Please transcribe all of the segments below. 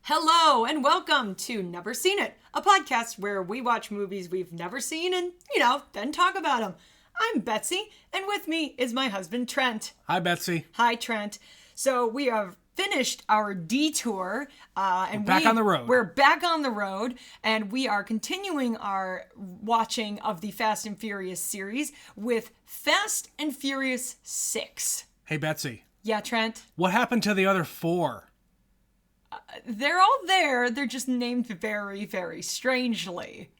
Hello and welcome to Never Seen It, a podcast where we watch movies we've never seen and, then talk about them. I'm Betsy, and with me is my husband, Trent. Hi, Betsy. Hi, Trent. So we have finished our detour. And back on the road. We're back on the road, and we are continuing our watching of the Fast and Furious series with Fast and Furious 6. Hey, Betsy. Yeah, Trent? What happened to the other 4? They're all there. They're just named very, very strangely.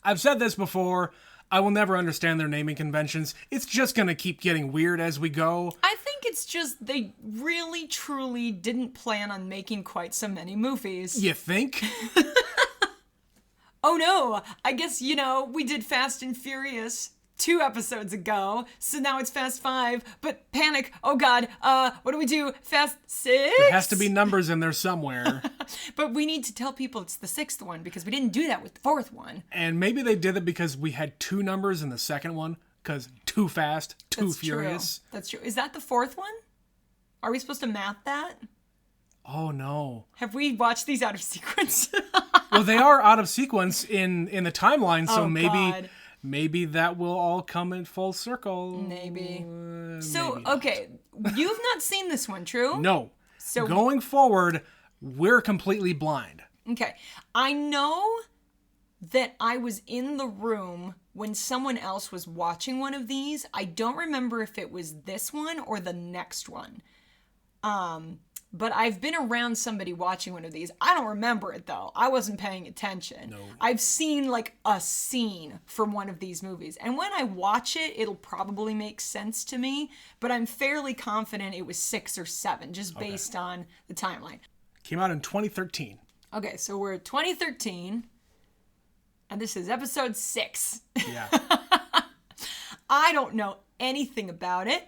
I've said this before. I will never understand their naming conventions. It's just going to keep getting weird as we go. I think it's just they really, truly didn't plan on making quite so many movies. You think? Oh no, I guess, we did Fast and Furious 2 episodes ago, so now it's Fast 5, but panic, oh god, what do we do? Fast 6? There has to be numbers in there somewhere. But we need to tell people it's the 6th one, because we didn't do that with the 4th one. And maybe they did it because we had 2 numbers in the second one, because Too Fast, Too Furious. True. That's true. Is that the 4th one? Are we supposed to math that? Oh no. Have we watched these out of sequence? Well, they are out of sequence in the timeline, so God. Maybe that will all come in full circle. Maybe. So, maybe okay, you've not seen this one, true? No. So going forward, we're completely blind. Okay. I know that I was in the room when someone else was watching one of these. I don't remember if it was this one or the next one. But I've been around somebody watching one of these. I don't remember it, though. I wasn't paying attention. No. I've seen, a scene from one of these movies. And when I watch it, it'll probably make sense to me. But I'm fairly confident it was 6 or 7, just based on the timeline. Came out in 2013. Okay, so we're at 2013. And this is episode 6. Yeah. I don't know anything about it.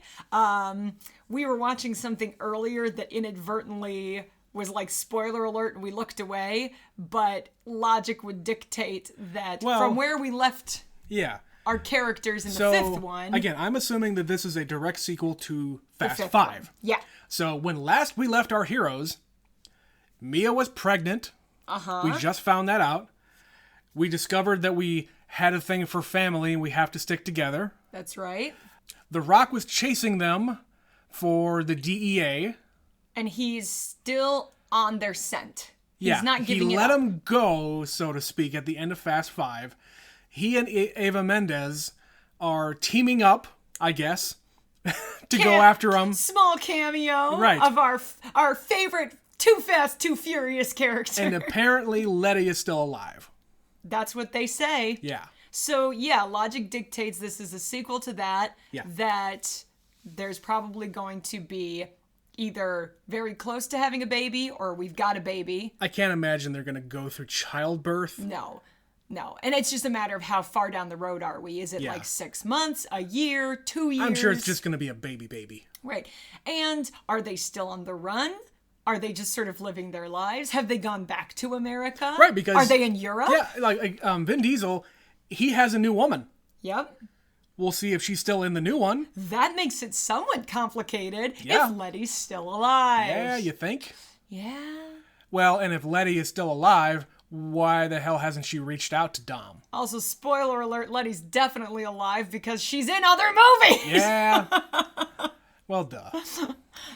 We were watching something earlier that inadvertently was like spoiler alert and we looked away, but logic would dictate that from where we left our characters in the 5th one. Again, I'm assuming that this is a direct sequel to Fast 5. One. Yeah. So when last we left our heroes, Mia was pregnant. We just found that out. We discovered that we had a thing for family and we have to stick together. That's right. The Rock was chasing them for the DEA. And he's still on their scent. He's not giving he it let up. him go, so to speak, at the end of Fast 5. He and Eva Mendes are teaming up, I guess, to go after him. Small cameo of our favorite Too Fast, Too Furious character. And apparently Letty is still alive. That's what they say. Yeah. So, yeah, logic dictates this is a sequel to that. Yeah. That there's probably going to be either very close to having a baby or we've got a baby. I can't imagine they're going to go through childbirth. No. And it's just a matter of how far down the road are we? Is it like 6 months, a year, 2 years? I'm sure it's just going to be a baby. Right. And are they still on the run? Are they just sort of living their lives? Have they gone back to America? Right, because... Are they in Europe? Yeah, like Vin Diesel, he has a new woman. Yep. We'll see if she's still in the new one. That makes it somewhat complicated if Letty's still alive. Yeah, you think? Yeah. Well, and if Letty is still alive, why the hell hasn't she reached out to Dom? Also, spoiler alert, Letty's definitely alive because she's in other movies! Yeah. Well, duh.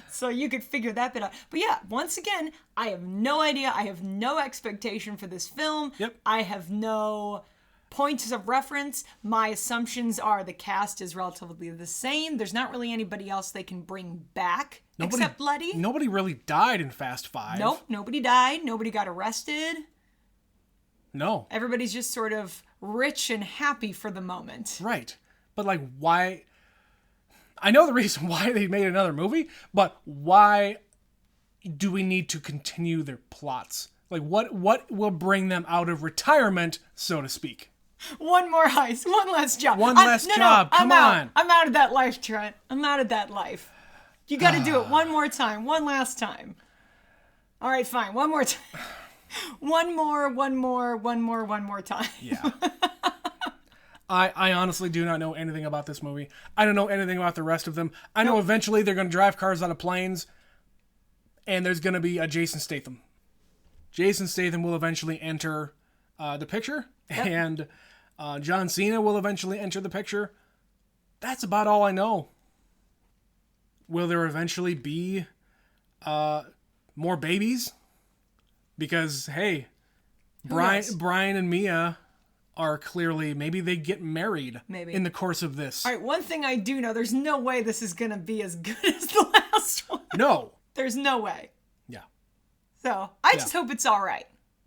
So you could figure that bit out. But yeah, once again, I have no idea. I have no expectation for this film. Yep. I have no points of reference. My assumptions are the cast is relatively the same. There's not really anybody else they can bring back except Letty. Nobody really died in Fast 5. Nope, nobody died. Nobody got arrested. No. Everybody's just sort of rich and happy for the moment. Right. But why... I know the reason why they made another movie, but why do we need to continue their plots? What will bring them out of retirement, so to speak? One more heist. One last job. One last job. Come on. I'm out of that life, Trent. I'm out of that life. You got to do it one more time. One last time. All right, fine. One more time. One more time. Yeah. I honestly do not know anything about this movie. I don't know anything about the rest of them. I know eventually they're going to drive cars out of planes, and there's going to be a Jason Statham. Jason Statham will eventually enter the picture, Yep. and John Cena will eventually enter the picture. That's about all I know. Will there eventually be more babies? Because, hey, knows? Brian and Mia are clearly, maybe they get married Maybe. in the course of this. All right, one thing I do know, there's no way this is going to be as good as the last one. No. There's no way. Yeah. So, I just hope it's all right.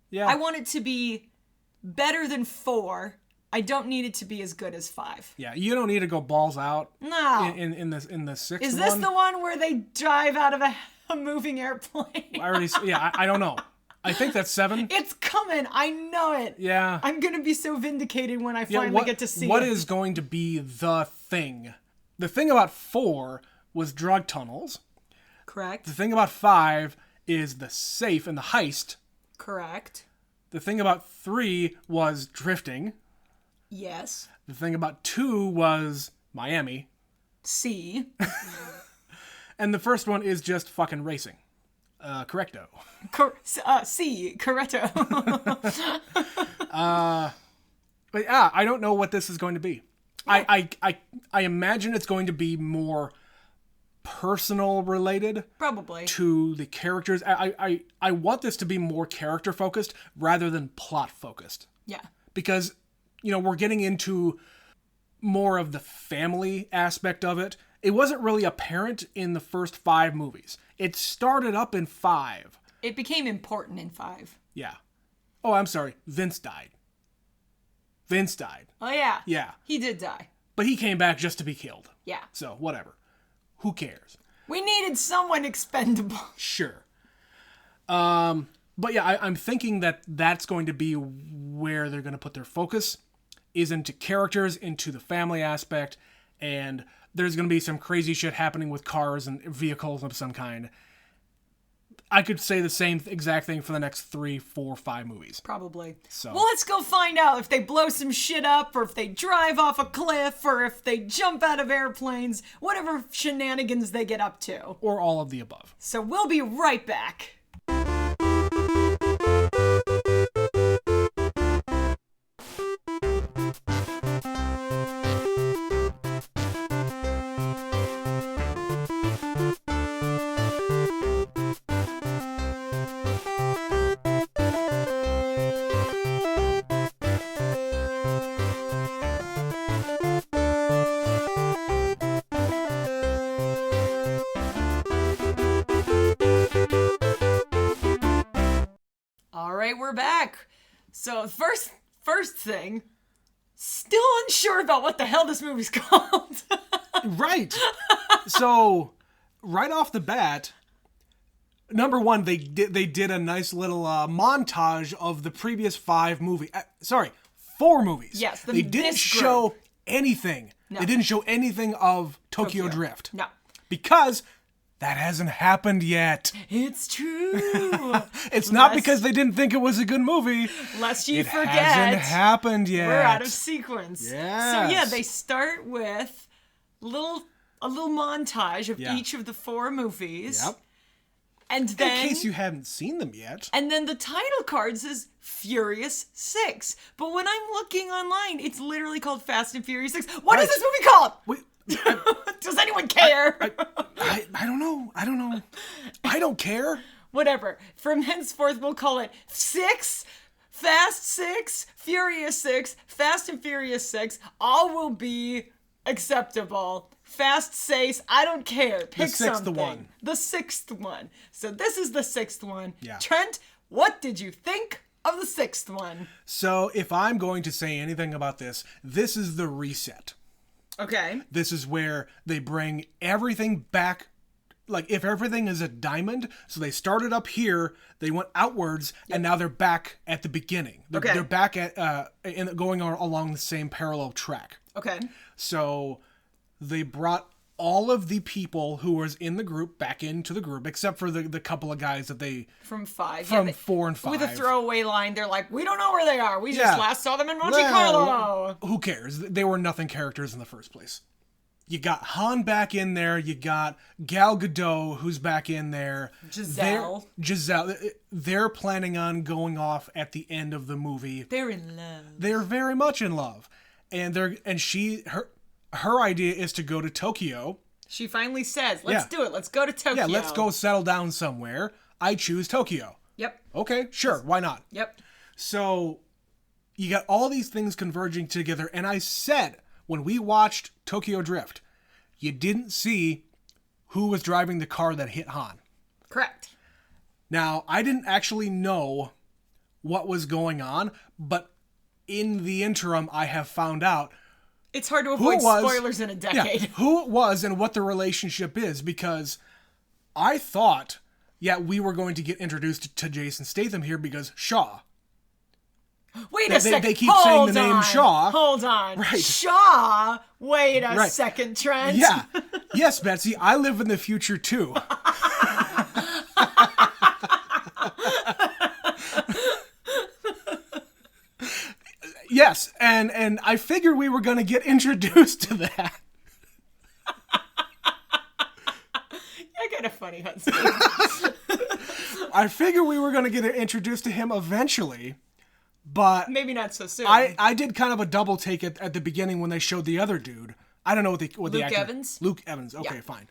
Yeah. I want it to be better than 4. I don't need it to be as good as 5. Yeah, you don't need to go balls out No. in the sixth Is this one. the one where they drive out of a moving airplane? I don't know. I think that's 7. It's coming. I know it. Yeah. I'm going to be so vindicated when I finally get to see what it. is going to be the thing? The thing about 4 was drug tunnels. Correct. The thing about 5 is the safe and the heist. Correct. The thing about 3 was drifting. Yes. The thing about 2 was Miami. C. And the first one is just fucking racing. Correcto. C. Corretto. But yeah, I don't know what this is going to be. Yeah. I imagine it's going to be more personal related. Probably. To the characters. I want this to be more character focused rather than plot focused. Yeah. Because, we're getting into more of the family aspect of it. It wasn't really apparent in the first 5 movies. It started up in 5. It became important in 5. Yeah. Oh, I'm sorry. Vince died. Oh, yeah. Yeah. He did die. But he came back just to be killed. Yeah. So, whatever. Who cares? We needed someone expendable. Sure. But yeah, I'm thinking that that's going to be where they're going to put their focus, is into characters, into the family aspect, and there's going to be some crazy shit happening with cars and vehicles of some kind. I could say the same exact thing for the next 3, 4, 5 movies. Probably. So. Well, let's go find out if they blow some shit up, or if they drive off a cliff, or if they jump out of airplanes, whatever shenanigans they get up to. Or all of the above. So we'll be right back. We're back. So first thing, still unsure about what the hell this movie's called. Right. So, right off the bat, number one, they did a nice little montage of the previous 4 movies. Yes, they didn't show anything. No. They didn't show anything of Tokyo Drift. No. Because that hasn't happened yet. It's true. It's not because they didn't think it was a good movie. Lest you forget. It hasn't happened yet. We're out of sequence. Yes. So yeah, they start with a little montage of each of the 4 movies. Yep. And then, in case you haven't seen them yet. And then the title card says Furious 6. But when I'm looking online, it's literally called Fast and Furious 6. What is this movie called? Does anyone care? I don't know. I don't care. Whatever. From henceforth, we'll call it 6, Fast 6, Furious 6, Fast and Furious 6. All will be acceptable. Fast 6, I don't care. Pick something. One. The 6th one. So this is the 6th one. Yeah. Trent, what did you think of the 6th one? So if I'm going to say anything about this is the reset. Okay. This is where they bring everything back. Like, if everything is a diamond, so they started up here, they went outwards, and now they're back at the beginning. They're back at going along the same parallel track. Okay. So they brought all of the people who was in the group back into the group, except for the couple of guys that they... From 5. From 4 and 5. With a throwaway line, they're like, we don't know where they are. We just last saw them in Monte Carlo. Who cares? They were nothing characters in the first place. You got Han back in there. You got Gal Gadot, who's back in there. Giselle. They're planning on going off at the end of the movie. They're in love. They're very much in love. And her idea is to go to Tokyo. She finally says, let's do it. Let's go to Tokyo. Yeah, let's go settle down somewhere. I choose Tokyo. Yep. Okay, sure. Why not? Yep. So you got all these things converging together. And I said, when we watched Tokyo Drift, you didn't see who was driving the car that hit Han. Correct. Now, I didn't actually know what was going on, but in the interim, I have found out it's hard to avoid spoilers in a decade. Yeah, who it was and what the relationship is, because I thought, we were going to get introduced to Jason Statham here because Shaw. Wait a second. They keep saying the name Shaw. Hold on. Right. Shaw? Wait a second, Trent. Yeah. Yes, Betsy, I live in the future too. Yes, and I figured we were going to get introduced to that. I got a funny husband. I figured we were going to get introduced to him eventually. But maybe not so soon. I did kind of a double take at the beginning when they showed the other dude. I don't know what the actor. Evans? Luke Evans. Okay, fine.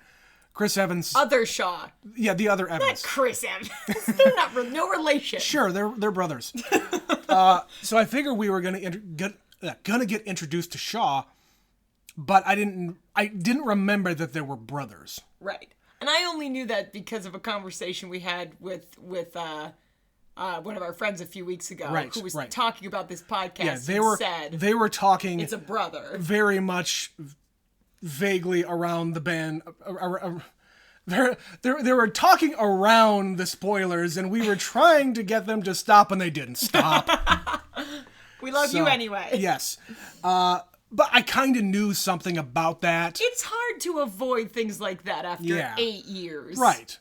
Chris Evans. Other Shaw. Yeah, the other Evans. Not Chris Evans. They're not no relation. Sure, they're brothers. So I figured we were gonna get introduced to Shaw, but I didn't remember that there were brothers. Right, and I only knew that because of a conversation we had with one of our friends a few weeks ago, who was talking about this podcast. Yeah, they were talking. It's a brother. Very much, vaguely around the band. They were talking around the spoilers, and we were trying to get them to stop, and they didn't stop. We love you anyway. Yes. But I kind of knew something about that. It's hard to avoid things like that after 8 years. Right.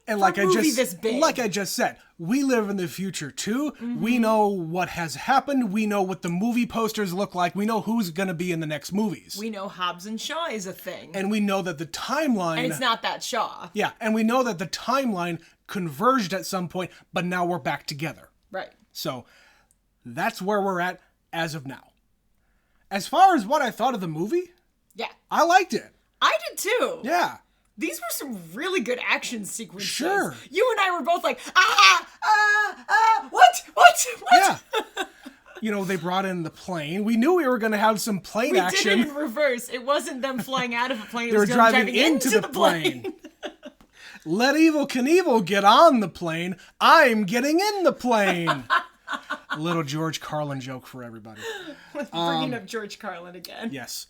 And like I just said, we live in the future too. Mm-hmm. We know what has happened. We know what the movie posters look like. We know who's going to be in the next movies. We know Hobbs and Shaw is a thing. And we know that the timeline... And it's not that Shaw. Yeah, and we know that the timeline converged at some point, but now we're back together. Right. So that's where we're at as of now. As far as what I thought of the movie... Yeah. I liked it. I did too. Yeah. These were some really good action sequences. Sure. You and I were both like, what? Yeah. You know, they brought in the plane. We knew we were going to have some plane action. We did it in reverse. It wasn't them flying out of a plane. They were driving into the plane. Let Evel Knievel get on the plane. I'm getting in the plane. A little George Carlin joke for everybody. Bringing up George Carlin again. Yes.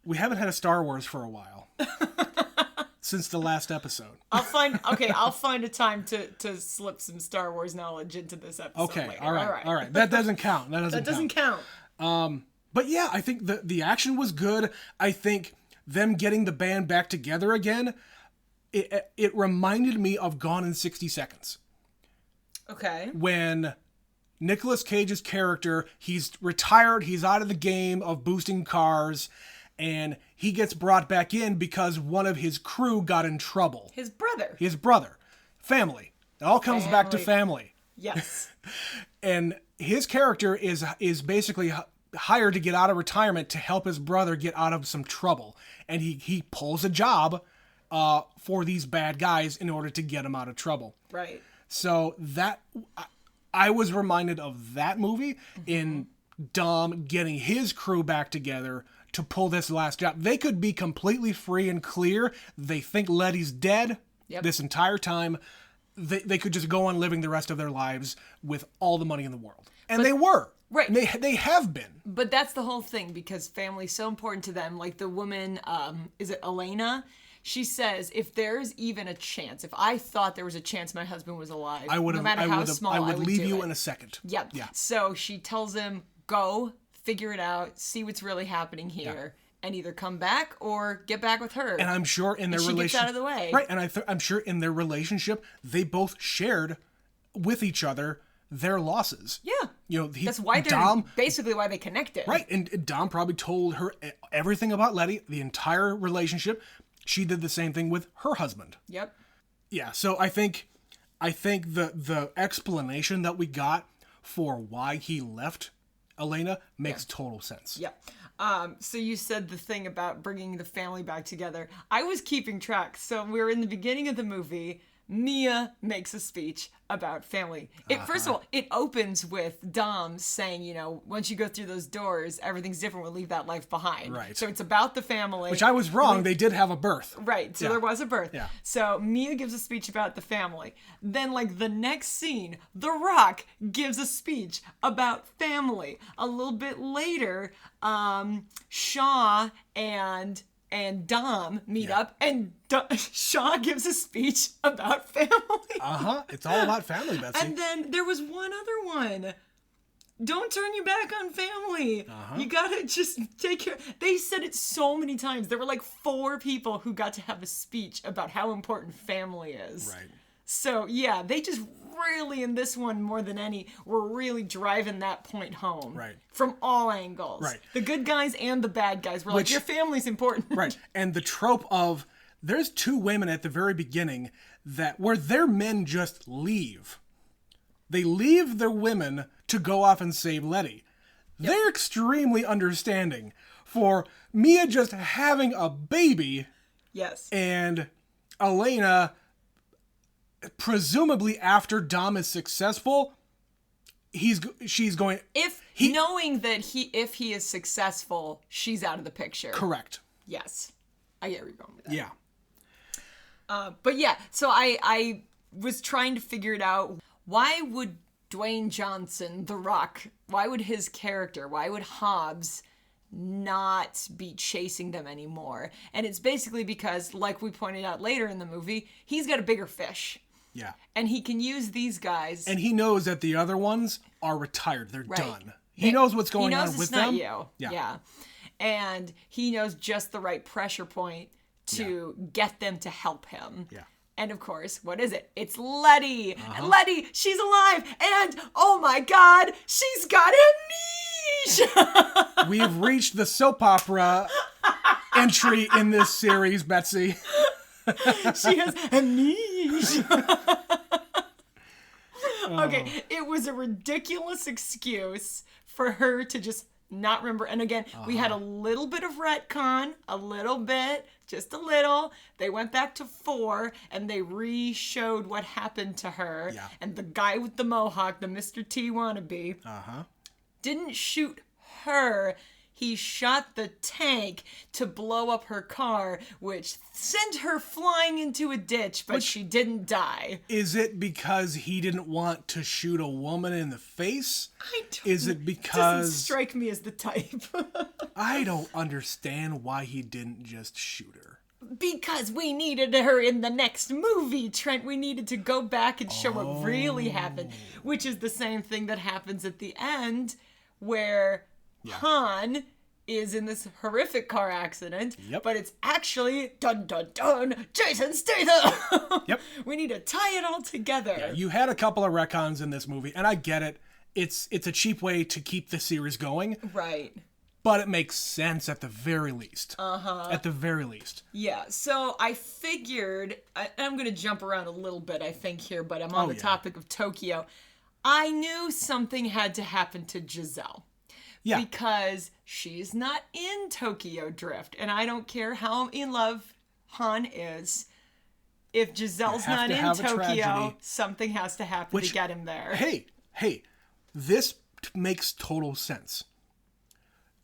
We haven't had a Star Wars for a while. Since the last episode. I'll find a time to slip some Star Wars knowledge into this episode. Okay, later. all right. That doesn't count. That doesn't count. But yeah, I think the action was good. I think them getting the band back together again, it reminded me of Gone in 60 Seconds. Okay. When Nicolas Cage's character, he's retired, he's out of the game of boosting cars, and he gets brought back in because one of his crew got in trouble. His brother. Family. It all comes back to family. Yes. And his character is basically hired to get out of retirement to help his brother get out of some trouble. And he pulls a job for these bad guys in order to get him out of trouble. Right. So I was reminded of that movie in Dom getting his crew back together to pull this last job. They could be completely free and clear. They think Letty's dead this entire time. They could just go on living the rest of their lives with all the money in the world. And they were. Right. And they have been. But that's the whole thing, because family's so important to them. Like the woman, is it Elena? She says, if there's even a chance, if I thought there was a chance my husband was alive, no matter how small, I would leave do you it. in a second. Yep. Yeah. So she tells him, go, figure it out, see what's really happening here, and either come back or get back with her. And I'm sure in their relationship... She gets out of the way. Right, and I'm sure in their relationship, they both shared with each other their losses. Yeah. You know, That's why they're basically why they connected. Right, and Dom probably told her everything about Letty, the entire relationship. She did the same thing with her husband. Yep. Yeah, so I think the explanation that we got for why he left Elena makes total sense. Yep. So you said the thing about bringing the family back together. I was keeping track. So we're in the beginning of the movie. Mia makes a speech about family. First of all, it opens with Dom saying, you know, once you go through those doors, everything's different. We'll leave that life behind. Right. So it's about the family. Which I was wrong. They did have a birth. Right. So there was a birth. Yeah. So Mia gives a speech about the family. Then, like, the next scene, The Rock gives a speech about family. A little bit later, Shaw and Dom meet up, and Shaw gives a speech about family. It's all about family, Betsy. And then there was one other one. Don't turn your back on family. You gotta just take care. They said it so many times. There were like 4 people who got to have a speech about how important family is. Right. So, yeah, they just really, in this one more than any, were really driving that point home. Right. From all angles. Right. The good guys and the bad guys were like, your family's important. Right. And the trope of, there's 2 women at the very beginning where their men just leave. They leave their women to go off and save Letty. Yep. They're extremely understanding for Mia just having a baby. Yes. And Elena, presumably after Dom is successful, she's going... Knowing that if he is successful, she's out of the picture. Correct. Yes. I get where you're going with that. Yeah. But yeah, so I was trying to figure it out. Why would Dwayne Johnson, The Rock, why would his character, why would Hobbs not be chasing them anymore? And it's basically because, like we pointed out later in the movie, he's got a bigger fish. Yeah. And he can use these guys. And he knows that the other ones are retired. They're done. He knows what's going on with them. He knows it's not you. Yeah. And he knows just the right pressure point to get them to help him. Yeah. And of course, what is it? It's Letty. Letty, she's alive. And oh my God, she's got amnesia. We've reached the soap opera entry in this series, Betsy. She has amnesia. Okay, it was a ridiculous excuse for her to just not remember. And again, we had a little bit of retcon, a little bit, just a little. They went back to 4 and they re-showed what happened to her. Yeah. And the guy with the mohawk, the Mr. T wannabe, didn't shoot her. He shot the tank to blow up her car, which sent her flying into a ditch, but she didn't die. Is it because he didn't want to shoot a woman in the face? Is it because... Doesn't strike me as the type. I don't understand why he didn't just shoot her. Because we needed her in the next movie, Trent. We needed to go back and show what really happened, which is the same thing that happens at the end, where... Han is in this horrific car accident, but it's actually, dun dun dun, Jason Statham! Yep. We need to tie it all together. Yeah, you had a couple of retcons in this movie, and I get it. It's a cheap way to keep the series going. Right. But it makes sense at the very least. At the very least. Yeah, so I figured, I'm going to jump around a little bit, I think, here, but I'm on the topic of Tokyo. I knew something had to happen to Giselle. Yeah. Because she's not in Tokyo Drift. And I don't care how in love Han is. If Giselle's not in Tokyo, something has to happen to get him there. Hey, this makes total sense.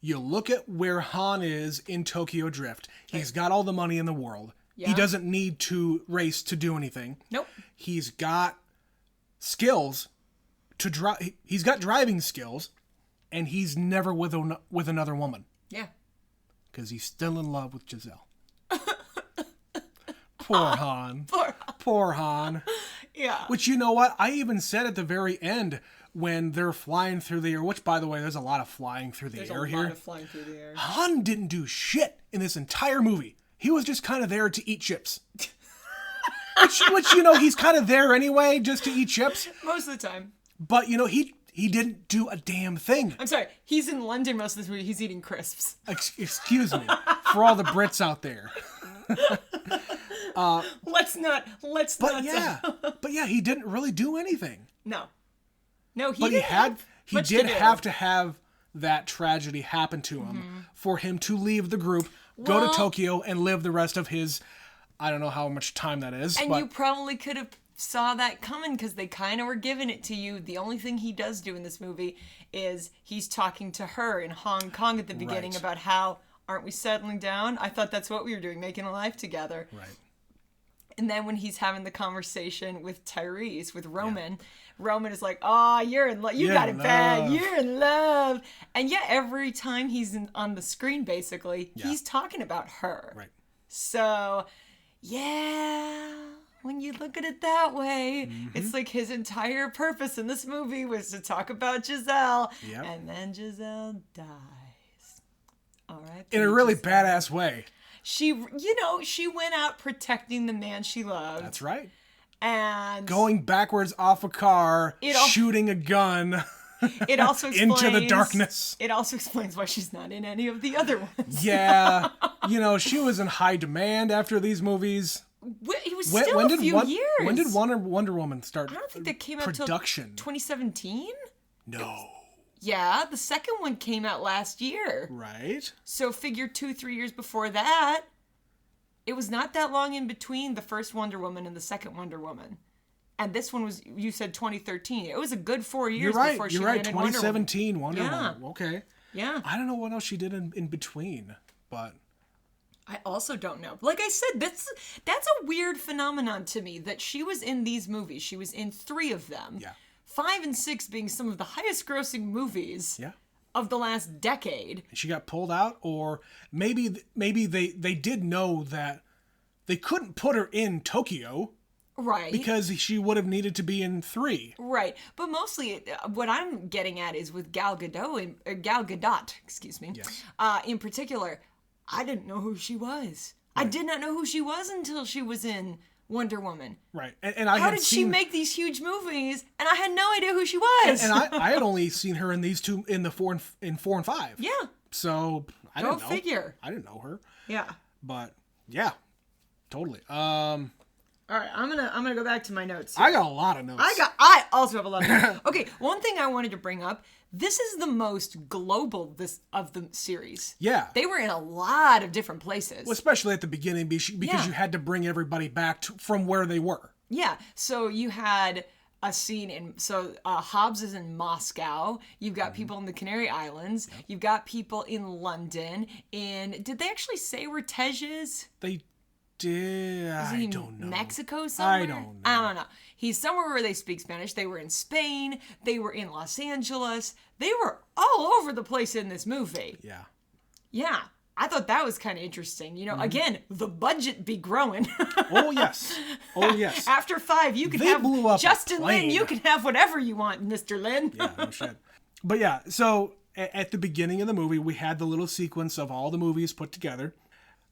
You look at where Han is in Tokyo Drift. He's got all the money in the world. Yeah. He doesn't need to race to do anything. Nope. He's got skills to drive. He's got driving skills. And he's never with another woman. Yeah. Because he's still in love with Giselle. Poor Han. Poor Han. Yeah. Which, you know what? I even said at the very end when they're flying through the air, which, by the way, there's a lot of flying through the air here. There's a lot of flying through the air. Han didn't do shit in this entire movie. He was just kind of there to eat chips. which, you know, he's kind of there anyway, just to eat chips. Most of the time. But, he didn't do a damn thing. I'm sorry. He's in London most of this movie. He's eating crisps. Excuse me. For all the Brits out there. Let's not. But yeah, he didn't really do anything. No, he did have to have that tragedy happen to him for him to leave the group, go to Tokyo, and live the rest of his, I don't know how much time that is. And you probably could have saw that coming because they kind of were giving it to you. The only thing he does do in this movie is he's talking to her in Hong Kong at the beginning about how, aren't we settling down? I thought that's what we were doing, making a life together. Right. And then when he's having the conversation with Tyrese, with Roman, Roman is like, "Oh, you're in love. You got it bad. You're in love." And yet every time he's on the screen, basically, he's talking about her. Right. So, when you look at it that way, it's like his entire purpose in this movie was to talk about Giselle. Yep. And then Giselle dies. All right. In a really badass way. She went out protecting the man she loved. That's right. And going backwards off a car, shooting a gun. It also explains, into the darkness. It also explains why she's not in any of the other ones. Yeah. She was in high demand after these movies. It was still a few years. When did Wonder Woman start? I don't think that came out until 2017. No. Yeah, the second one came out last year. Right. So figure 2-3 years before that. It was not that long in between the first Wonder Woman and the second Wonder Woman. And this one was, you said 2013. It was a good 4 years before she landed 2017 Wonder Woman. Okay. Yeah. I don't know what else she did in between, but... I also don't know. Like I said, that's a weird phenomenon to me that she was in these movies. She was in 3 of them. Yeah. 5 and 6 being some of the highest grossing movies of the last decade. She got pulled out, or maybe they did know that they couldn't put her in Tokyo. Right. Because she would have needed to be in 3. Right. But mostly what I'm getting at is with Gal Gadot, excuse me, in particular, I didn't know who she was. Right. I did not know who she was until she was in Wonder Woman. Right. How did she make these huge movies and I had no idea who she was? And I had only seen her in these 2, in the 4 and 4 and 5. Yeah. So I didn't know. Go figure. I didn't know her. Yeah. But yeah, totally. All right, I'm gonna go back to my notes here. I got a lot of notes. I also have a lot of notes. Okay, one thing I wanted to bring up. This is the most global of the series. Yeah. They were in a lot of different places. Well, especially at the beginning because you had to bring everybody back from where they were. Yeah. So you had a scene Hobbs is in Moscow. You've got people in the Canary Islands. Yep. You've got people in London. Did they actually say where Tej is? They did. I don't know. Mexico somewhere? I don't know. I don't know. He's somewhere where they speak Spanish. They were in Spain. They were in Los Angeles. They were all over the place in this movie. Yeah. Yeah. I thought that was kind of interesting. Again, the budget be growing. Oh, yes. Oh, yes. After 5, you can have Justin Lin. You can have whatever you want, Mr. Lin. Yeah, no shit. But yeah, so at the beginning of the movie, we had the little sequence of all the movies put together.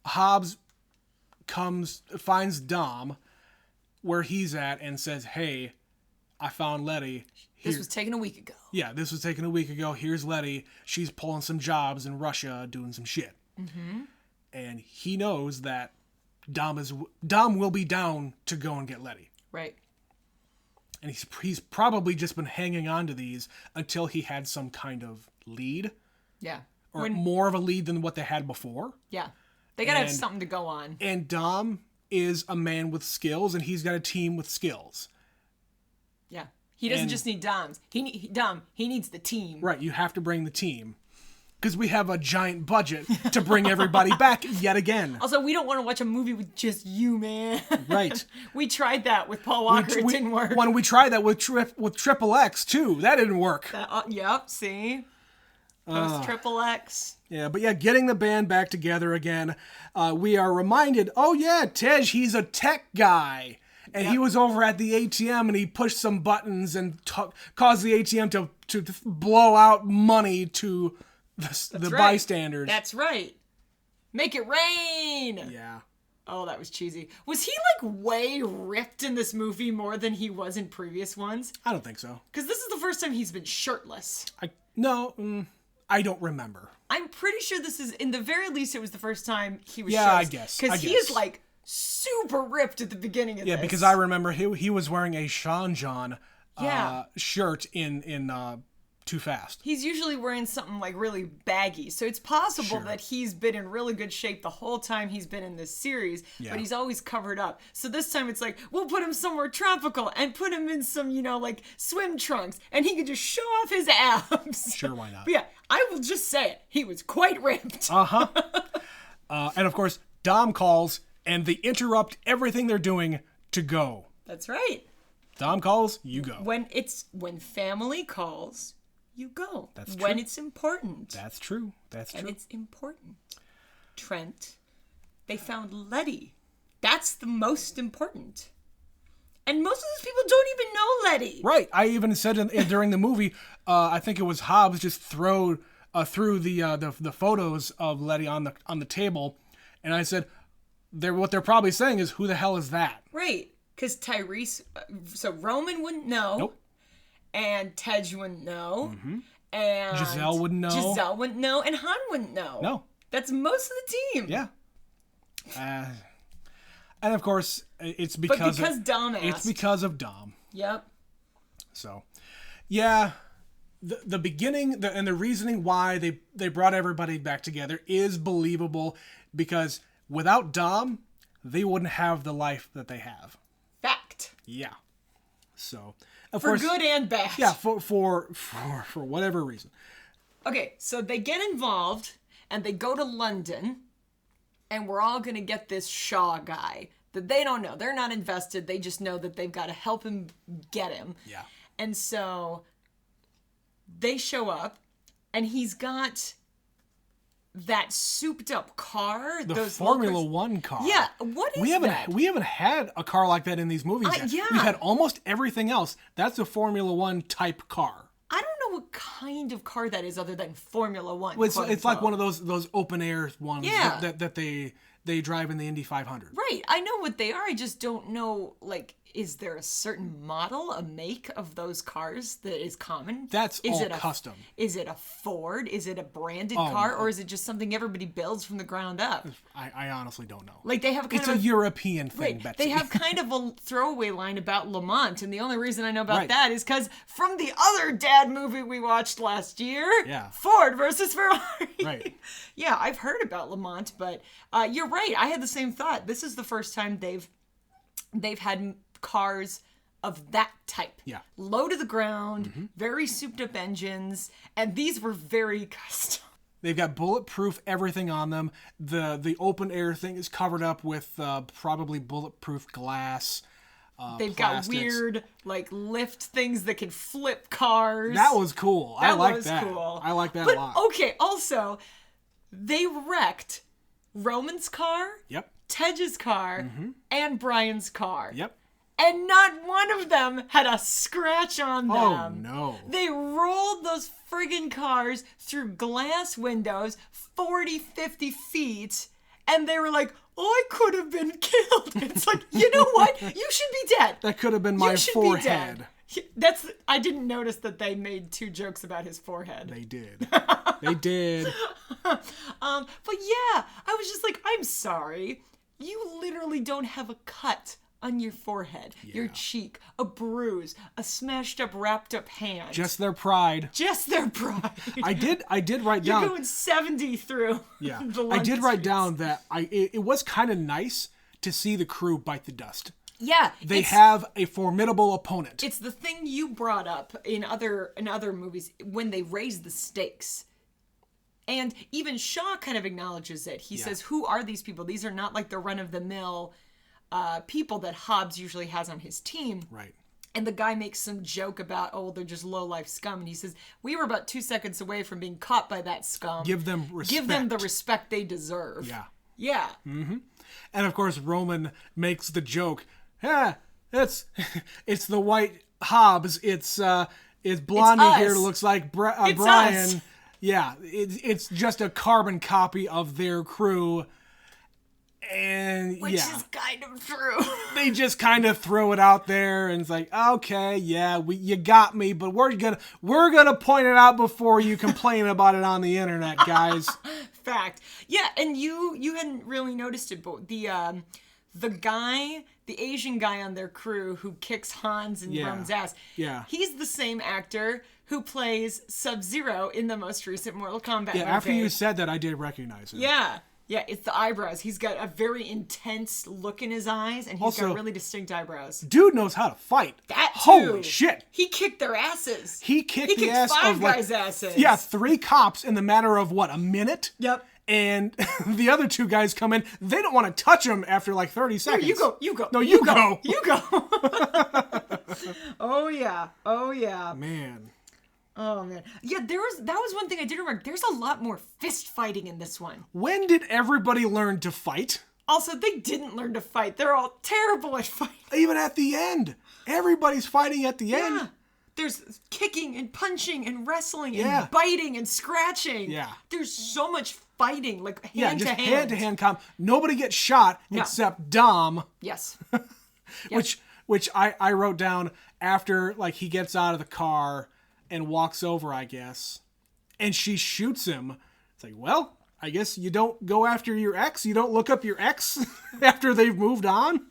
Hobbs finds Dom where he's at and says, "Hey, I found Letty. This was taken a week ago." Yeah, this was taken a week ago. Here's Letty. She's pulling some jobs in Russia, doing some shit. Mm-hmm. And he knows that Dom will be down to go and get Letty. Right. And he's probably just been hanging on to these until he had some kind of lead. Yeah. Or more of a lead than what they had before. Yeah. They gotta have something to go on. And Dom is a man with skills, and he's got a team with skills. Yeah. He doesn't just need Doms. He needs the team. Right, you have to bring the team. Because we have a giant budget to bring everybody back yet again. Also, we don't want to watch a movie with just you, man. Right. We tried that with Paul Walker. It didn't work. When we tried that with Triple X, too. That didn't work. Yep, see? Post Triple X. Yeah, but yeah, getting the band back together again. We are reminded, oh yeah, Tej, he's a tech guy. And he was over at the ATM and he pushed some buttons and caused the ATM to blow out money to the bystanders. That's right. Make it rain. Yeah. Oh, that was cheesy. Was he like way ripped in this movie more than he was in previous ones? I don't think so. Because this is the first time he's been shirtless. I don't remember. I'm pretty sure this is, in the very least, it was the first time he was Yeah, shirtless. Because he is like super ripped at the beginning of this. Yeah, because I remember he was wearing a Sean John Yeah. shirt in Too Fast. He's usually wearing something like really baggy. So it's possible Sure. that he's been in really good shape the whole time he's been in this series, Yeah. but he's always covered up. So this time it's like, we'll put him somewhere tropical and put him in some, like swim trunks and he can just show off his abs. Sure, why not? But yeah, I will just say it. He was quite ripped. Uh-huh. And of course, Dom calls and they interrupt everything they're doing to go. That's right. Dom calls, you go. When family calls, you go. That's when true. it's important. That's true. That's true. And it's important. Trent, they found Letty. That's the most important. And most of those people don't even know Letty. Right. I even said during the movie, I think it was Hobbs just threw the photos of Letty on the table, and I said, what they're probably saying is, who the hell is that? Right. Because Tyrese, so Roman wouldn't know. Nope. And Tej wouldn't know. Mm-hmm. And Giselle wouldn't know. Giselle wouldn't know. And Han wouldn't know. No. That's most of the team. Yeah. And of course, it's because Dom asked. It's because of Dom. Yep. So, yeah, the beginning and the reasoning why they brought everybody back together is believable, because without Dom, they wouldn't have the life that they have. Fact. Yeah. So, of course, good and bad. Yeah, for whatever reason. Okay, so they get involved and they go to London, and we're all gonna get this Shaw guy that they don't know. They're not invested. They just know that they've got to help him get him. Yeah. And so they show up, and he's got that souped up car. Those Formula One car. Yeah. What is that? We haven't had a car like that in these movies yet. Yeah. We've had almost everything else. That's a Formula One type car. I don't know what kind of car that is other than Formula One. Well, it's like one of those open air ones Yeah. that they drive in the Indy 500. Right. I know what they are. I just don't know, like, is there a certain model, a make of those cars that is common? That's all custom. Is it a Ford? Is it a branded car? Or is it just something everybody builds from the ground up? I honestly don't know. Like, they have it's a European thing, right, Betsy. they have kind of a throwaway line about Lamont, and the only reason I know about Right. that is because from the other dad movie we watched last year, Yeah. Ford versus Ferrari. Right. Yeah, I've heard about Lamont, but you're right. I had the same thought. This is the first time they've had cars of that type. Yeah. Low to the ground, very souped up engines, and these were very custom. They've got bulletproof everything on them. The open air thing is covered up with probably bulletproof glass. They've plastics. got weird, like, lift things that can flip cars. That was cool. I like was that. Cool. I like that but, a lot. Okay, also, they wrecked Roman's car, Yep. Tej's car, and Brian's car. Yep. And not one of them had a scratch on them. Oh, no. They rolled those friggin' cars through glass windows 40, 50 feet, and they were like, I could have been killed. It's like, you know what? You should be dead. That could have been my forehead. I didn't notice that they made 2 jokes about his forehead. They did. They did. But yeah, I was just like, I'm sorry. You literally don't have a cut on your forehead, your cheek, a bruise, a smashed up, wrapped up hand. Just their pride. Just their pride. I did write down. You're going 70 through. Yeah. The I did write streets. down that it was kind of nice to see the crew bite the dust. Yeah, They have a formidable opponent. It's the thing you brought up in other movies when they raise the stakes. And even Shaw kind of acknowledges it. He says, who are these people? These are not like the run-of-the-mill people that Hobbs usually has on his team. Right. And the guy makes some joke about, they're just low-life scum. And he says, we were about 2 seconds away from being caught by that scum. Give them respect. Give them the respect they deserve. Yeah. Yeah. Mm-hmm. And of course, Roman makes the joke. Yeah, it's the white Hobbs. It's Blondie us. here looks like It's Brian. us. Yeah, it's just a carbon copy of their crew. And Which is kind of true. they just kind of throw it out there, and it's like, okay, yeah, you got me, but we're gonna point it out before you complain about it on the internet, guys. Fact. Yeah, and you hadn't really noticed it, but the guy, the Asian guy on their crew who kicks Hans and Rum's ass, he's the same actor who plays Sub-Zero in the most recent Mortal Kombat movie. After you said that, I did recognize him. Yeah, it's the eyebrows. He's got a very intense look in his eyes, and he's got really distinct eyebrows. Dude knows how to fight. That too. Holy shit. He kicked their asses. He kicked the ass five of guys' asses. Yeah, 3 cops in the matter of, what, a minute? Yep. And the other 2 guys come in. They don't want to touch him after like 30 seconds. No, you go. No, you go. You go. Oh, yeah. Man. Oh, man. Yeah, that was one thing I did remember. There's a lot more fist fighting in this one. When did everybody learn to fight? Also, they didn't learn to fight. They're all terrible at fighting. Even at the end. Everybody's fighting at the end. There's kicking and punching and wrestling and biting and scratching. Yeah. There's so much fighting, like hand to hand. hand-to-hand combat. Nobody gets shot except Dom. Yes. Which I wrote down after, like, he gets out of the car and walks over, I guess, and she shoots him. It's like, well, I guess you don't go after your ex. You don't look up your ex after they've moved on.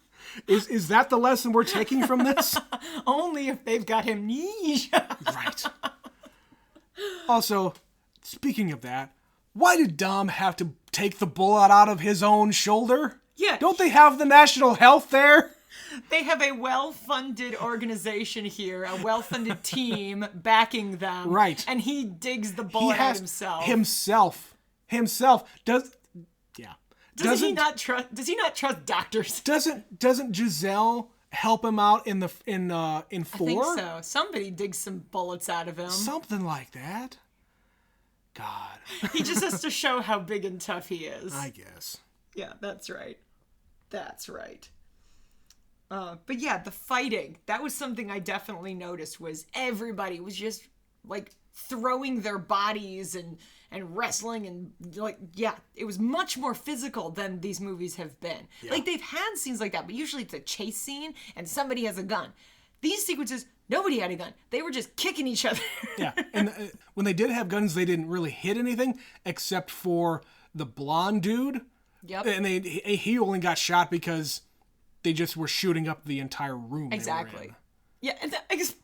Is that the lesson we're taking from this? Only if they've got amnesia. Right. Also, speaking of that, why did Dom have to take the bullet out of his own shoulder? Yeah. Don't they have the National Health there? They have a well-funded organization here, a well-funded team backing them. Right. And he digs the bullet out himself. Himself. Does he not trust doctors? Doesn't Giselle help him out in 4? I think so. Somebody digs some bullets out of him. Something like that. God. He just has to show how big and tough he is. I guess. Yeah, that's right. But yeah, the fighting, that was something I definitely noticed, was everybody was just like throwing their bodies and wrestling and like, yeah, it was much more physical than these movies have been. Yeah. Like, they've had scenes like that, but usually it's a chase scene and somebody has a gun. These sequences, nobody had a gun. They were just kicking each other. Yeah, and when they did have guns, they didn't really hit anything except for the blonde dude. Yep. And he only got shot because they just were shooting up the entire room. Exactly. Yeah, and I guess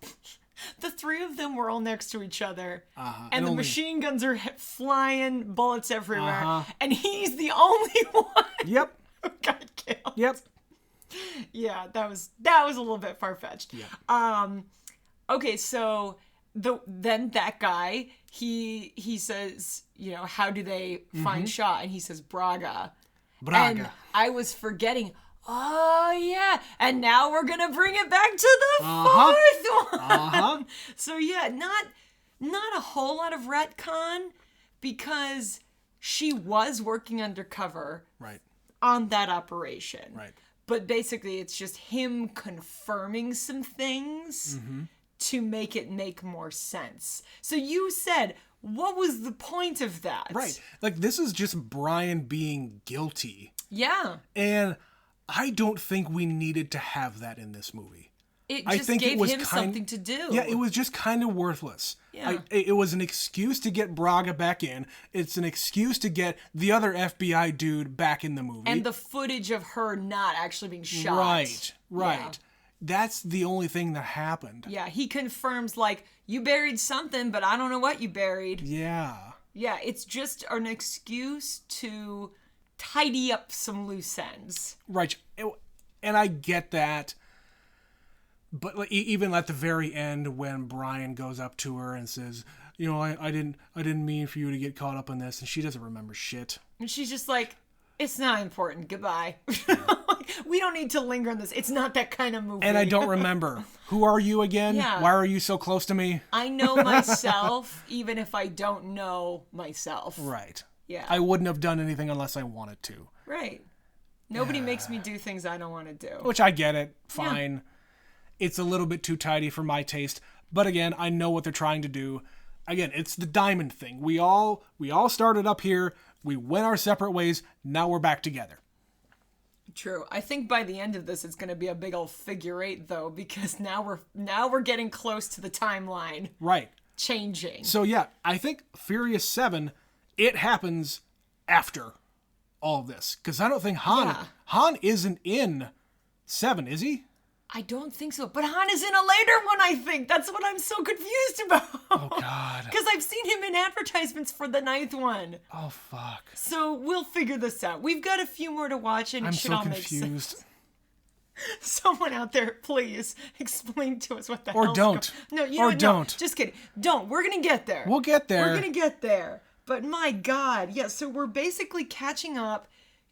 the 3 of them were all next to each other, and the machine guns are flying, bullets everywhere, and he's the only one. Yep. Who got killed. Yep. Yeah, that was a little bit far-fetched. Yeah. Okay, so then that guy, he says, you know, how do they find Shaw? And he says Braga. And I was forgetting. Oh, yeah. And now we're going to bring it back to the 4th one. So, yeah, not a whole lot of retcon, because she was working undercover on that operation. Right. But basically, it's just him confirming some things to make it make more sense. So you said, what was the point of that? Right. Like, this is just Brian being guilty. Yeah. And I don't think we needed to have that in this movie. It just gave him something to do. Yeah, it was just kind of worthless. Yeah. It was an excuse to get Braga back in. It's an excuse to get the other FBI dude back in the movie. And the footage of her not actually being shot. Right. Yeah. That's the only thing that happened. Yeah, he confirms, like, you buried something, but I don't know what you buried. Yeah. Yeah, it's just an excuse to tidy up some loose ends. Right. And I get that. But like, even at the very end, when Brian goes up to her and says, you know, I didn't mean for you to get caught up in this, and she doesn't remember shit. And she's just like, it's not important. Goodbye. We don't need to linger on this. It's not that kind of movie. And I don't remember. Who are you again? Yeah. Why are you so close to me? I know myself, even if I don't know myself. Right. Yeah. I wouldn't have done anything unless I wanted to. Right. Nobody makes me do things I don't want to do. Which I get it. Fine. Yeah. It's a little bit too tidy for my taste. But again, I know what they're trying to do. Again, it's the diamond thing. We all started up here. We went our separate ways. Now we're back together. True. I think by the end of this, it's going to be a big old figure eight, though, because now we're getting close to the timeline Right. changing. So yeah, I think Furious 7, it happens after all of this. Because I don't think Han isn't in 7, is he? I don't think so. But Han is in a later one, I think. That's what I'm so confused about. Oh, God. Because I've seen him in advertisements for the 9th one. Oh, fuck. So we'll figure this out. We've got a few more to watch, and it should all make sense. Someone out there, please explain to us what the hell. Or don't. No, you know what? Don't. No, just kidding. Don't. We're going to get there. We'll get there. We're going to get there. But my God. Yeah, so we're basically catching up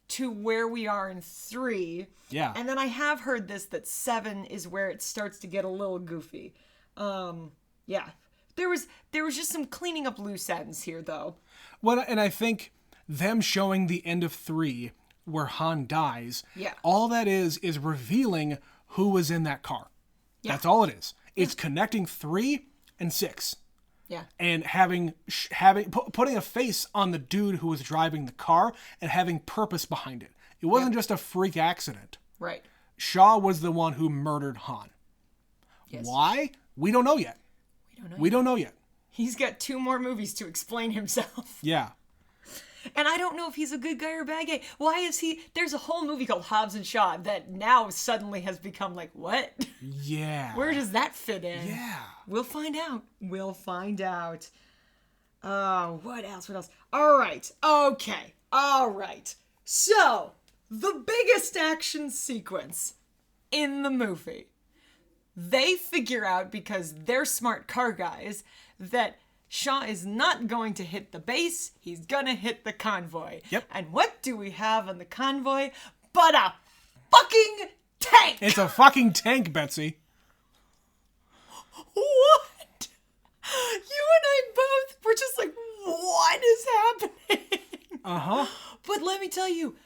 to where we are in 3. Yeah. And then I have heard that 7 is where it starts to get a little goofy. Yeah. There was just some cleaning up loose ends here, though. Well, and I think them showing the end of 3 where Han dies, all that is revealing who was in that car. Yeah. That's all it is. It's connecting 3 and 6. Yeah. And putting a face on the dude who was driving the car and having purpose behind it. It wasn't just a freak accident. Right. Shaw was the one who murdered Han. Yes. Why? We don't know yet. We don't know yet. He's got 2 more movies to explain himself. Yeah. And I don't know if he's a good guy or bad guy. Why is he... There's a whole movie called Hobbs and Shaw that now suddenly has become like, what? Yeah. Where does that fit in? Yeah. We'll find out. What else? All right. Okay. All right. So, the biggest action sequence in the movie. They figure out, because they're smart car guys, that Shaw is not going to hit the base. He's going to hit the convoy. Yep. And what do we have on the convoy but a fucking tank? It's a fucking tank, Betsy. What? You and I both were just like, what is happening? Uh-huh. But let me tell you,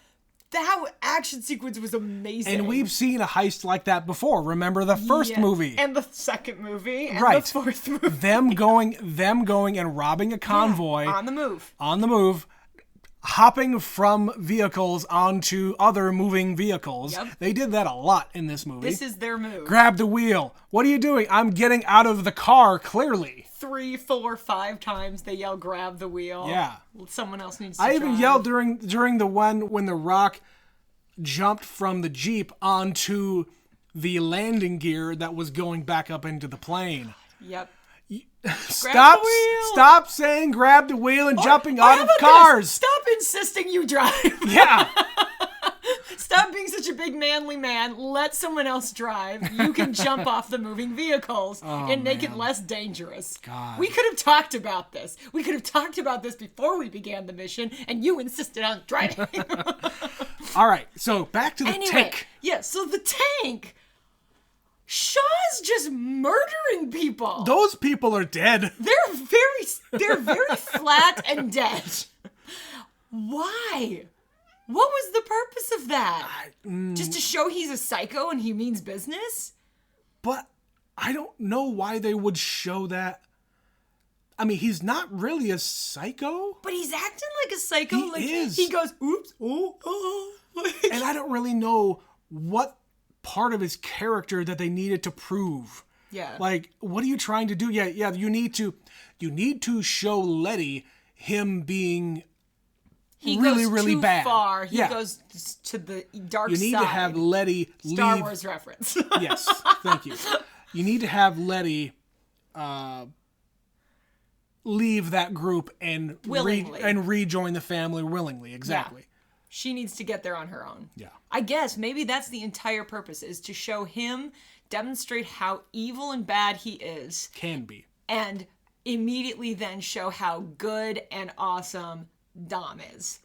that action sequence was amazing. And we've seen a heist like that before. Remember the first movie. And the second movie. And right. the fourth movie. Them going and robbing a convoy. Yeah, on the On move. the move. Hopping from vehicles onto other moving vehicles. Yep. They did that a lot in this movie. This is their move. Grab the wheel. What are you doing? I'm getting out of the car, clearly. 3, 4, 5 times they yell, grab the wheel. Yeah. Someone else needs to I even drive. yelled during the one when The Rock jumped from the Jeep onto the landing gear that was going back up into the plane. Yep. Stop saying grab the wheel and jumping out of cars. Stop insisting you drive. Yeah. Stop being such a big manly man. Let someone else drive. You can jump off the moving vehicles and make it less dangerous. God. We could have talked about this. We could have talked about this before we began the mission, and you insisted on driving. All right, so back to the tank. Yeah, so the tank. Shaw's just murdering people. Those people are dead. They're very flat and dead. Why? What was the purpose of that? Just to show he's a psycho and he means business? But I don't know why they would show that. I mean, he's not really a psycho. But he's acting like a psycho. He is. He goes, oops, oh. And I don't really know what part of his character that they needed to prove. Yeah. Like, what are you trying to do? Yeah, you need to show Letty him being really too bad. Far. He goes to the dark side. You need to have Letty leave. Star Wars reference. Yes, thank you. You need to have Letty leave that group and rejoin the family willingly. Exactly. Yeah. She needs to get there on her own. Yeah. I guess maybe that's the entire purpose, is to show him, demonstrate how evil and bad he is. Can be. And immediately then show how good and awesome Dom is.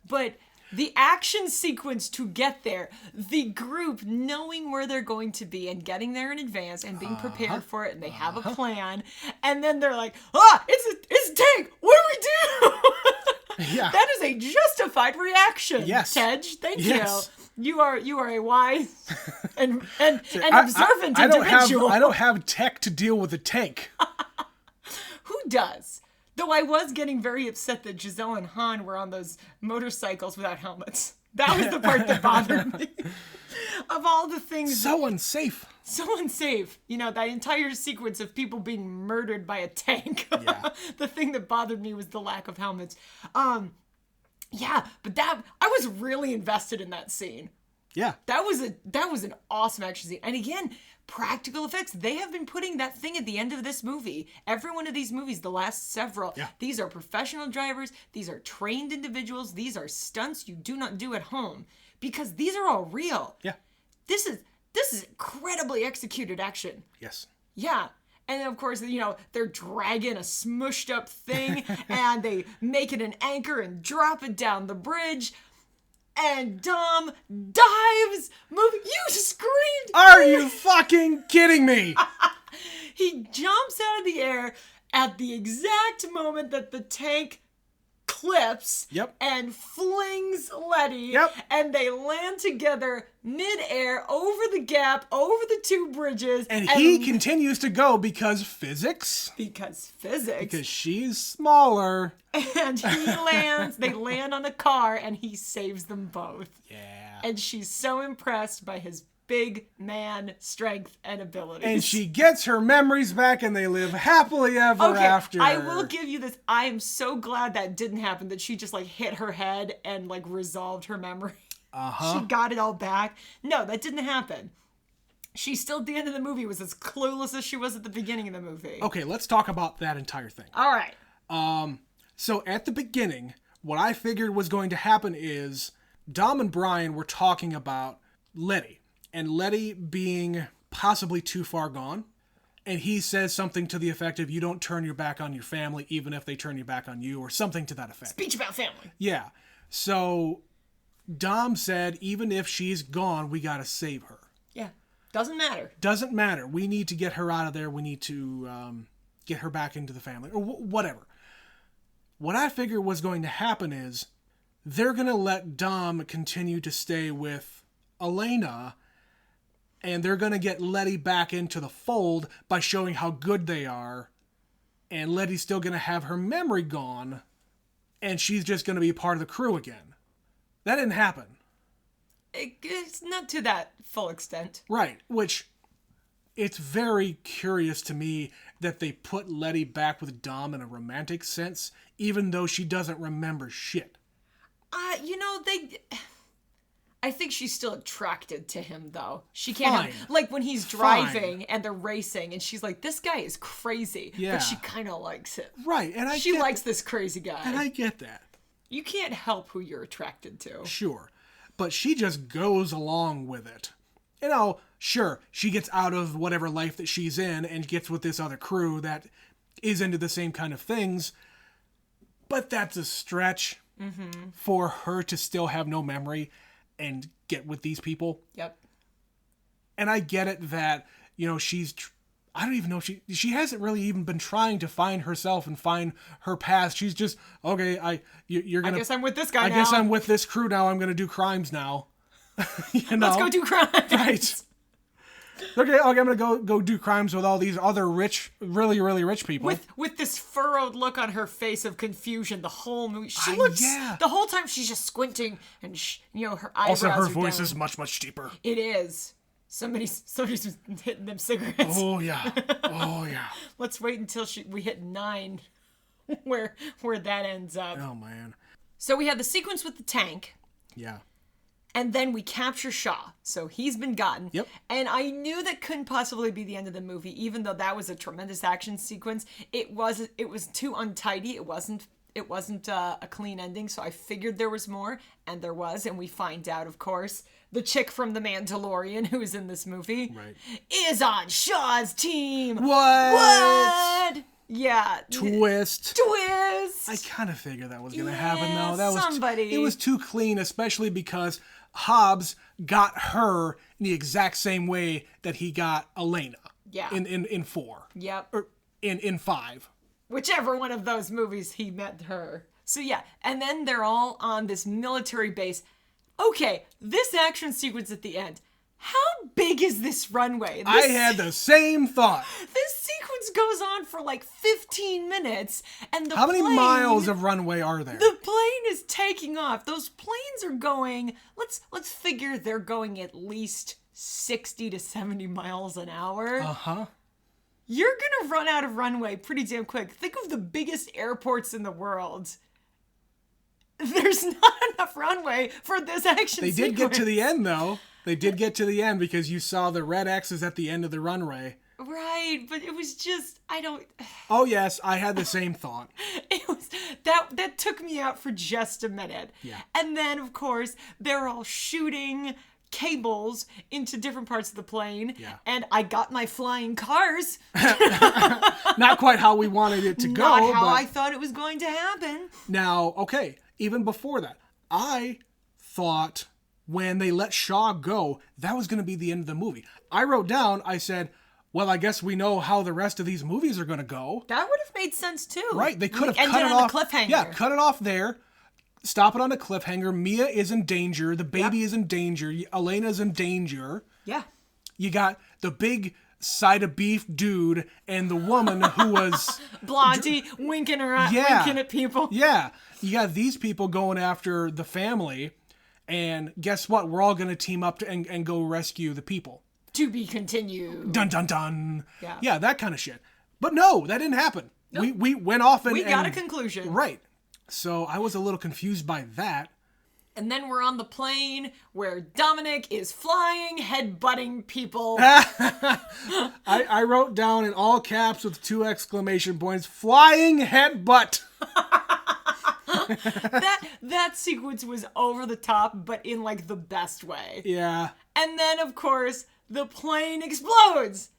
But the action sequence to get there, the group knowing where they're going to be and getting there in advance and being prepared for it, and they have a plan, and then they're like, it's a tank, what do we do? Yeah. That is a justified reaction. Yes. Tej, thank Yes. you. You are a wise and observant individual. I don't have tech to deal with a tank. Who does? Though I was getting very upset that Giselle and Han were on those motorcycles without helmets. That was the part that bothered me. Of all the things. So unsafe. So unsafe. You know, that entire sequence of people being murdered by a tank. Yeah. The thing that bothered me was the lack of helmets. Yeah, but I was really invested in that scene. Yeah. That was an awesome action scene. And again, practical effects. They have been putting that thing at the end of this movie. Every one of these movies, the last several, these are professional drivers. These are trained individuals. These are stunts you do not do at home because these are all real. Yeah. This is incredibly executed action. Yes. Yeah. And of course, you know, they're dragging a smushed up thing and they make it an anchor and drop it down the bridge. And Dom dives, moving. You screamed. Are you fucking kidding me? He jumps out of the air at the exact moment that the tank clips. Yep. And flings Letty. Yep. And they land together mid-air over the gap, over the two bridges. And he continues to go because physics. Because physics. Because she's smaller. And they land on a car and he saves them both. Yeah. And she's so impressed by his big man strength and abilities. And she gets her memories back and they live happily ever after. I will give you this. I am so glad that didn't happen, that she just like hit her head and like resolved her memory. Uh-huh. She got it all back. No, that didn't happen. She still at the end of the movie was as clueless as she was at the beginning of the movie. Okay, let's talk about that entire thing. All right. So at the beginning, what I figured was going to happen is Dom and Brian were talking about Letty. And Letty being possibly too far gone. And he says something to the effect of, you don't turn your back on your family, even if they turn your back on you, or something to that effect. Speech about family. Yeah. So Dom said, even if she's gone, we got to save her. Yeah. Doesn't matter. Doesn't matter. We need to get her out of there. We need to get her back into the family, or whatever. What I figured was going to happen is they're going to let Dom continue to stay with Elena, and they're going to get Letty back into the fold by showing how good they are. And Letty's still going to have her memory gone, and she's just going to be a part of the crew again. That didn't happen. It's not to that full extent. Right, which it's very curious to me that they put Letty back with Dom in a romantic sense, even though she doesn't remember shit. You know, I think she's still attracted to him, though. She can't like when he's driving and they're racing, and she's like, "This guy is crazy," yeah. But she kind of likes him. Right, and she likes this crazy guy, and I get that. You can't help who you're attracted to. Sure, but she just goes along with it. You know, sure, she gets out of whatever life that she's in and gets with this other crew that is into the same kind of things, but that's a stretch for her to still have no memory and get with these people. Yep. And I get it that, you know, I don't even know, she hasn't really even been trying to find herself and find her past. She's just, okay, you're gonna, I guess I'm with this guy now. I guess I'm with this crew now. I'm gonna do crimes now. You know? Let's go do crimes. Right. Okay, I'm gonna go do crimes with all these other rich, really, really rich people. With this furrowed look on her face of confusion the whole movie. She looks, the whole time she's just squinting and you know, her eyebrows also, her are voice down. is much, much deeper. It is. Somebody's hitting them cigarettes. Oh yeah. Oh yeah. Let's wait until we hit 9 where that ends up. Oh man. So we have the sequence with the tank. Yeah. And then we capture Shaw. So he's been gotten. Yep. And I knew that couldn't possibly be the end of the movie, even though that was a tremendous action sequence. It was too untidy. It wasn't a clean ending. So I figured there was more, and there was. And we find out, of course, the chick from The Mandalorian, who is in this movie, is on Shaw's team. What? Yeah. Twist. I kind of figured that was going to happen, though. That somebody. It was too clean, especially because Hobbs got her in the exact same way that he got Elena. Yeah. In 4. Yep. Or in 5. Whichever one of those movies he met her. So yeah, and then they're all on this military base. Okay, this action sequence at the end. how big is this runway? I had the same thought. This sequence goes on for like 15 minutes, and How many miles of runway are there? The plane is taking off. Those planes are going, let's figure they're going at least 60 to 70 miles an hour. Uh-huh. You're going to run out of runway pretty damn quick. Think of the biggest airports in the world. There's not enough runway for this action sequence. They did get to the end, though. They did get to the end because you saw the red X's at the end of the runway. Right, but it was just, Oh, yes, I had the same thought. It was, that took me out for just a minute. Yeah. And then, of course, they're all shooting cables into different parts of the plane. Yeah. And I got my flying cars. Not quite how we wanted it to go. Not how but I thought it was going to happen. Now, okay, even before that, I thought when they let Shaw go, that was going to be the end of the movie. I wrote down, I said, well, I guess we know how the rest of these movies are going to go. That would have made sense, too. Right, they could have Ended cut it on off. a cliffhanger. Yeah, cut it off there. Stop it on a cliffhanger. Mia is in danger. The baby is in danger. Elena's in danger. Yeah. You got the big side of beef dude and the woman who was... Blondie winking at people. Yeah. You got these people going after the family. And guess what? We're all going to team up and go rescue the people. To be continued. Dun, dun, dun. Yeah. Yeah, that kind of shit. But no, that didn't happen. Nope. We went off and... We got a conclusion. Right. So I was a little confused by that. And then we're on the plane where Dominic is flying, headbutting people. I wrote down in all caps with 2 exclamation points, flying headbutt. that sequence was over the top, but in like the best way. Yeah. And then, of course, the plane explodes.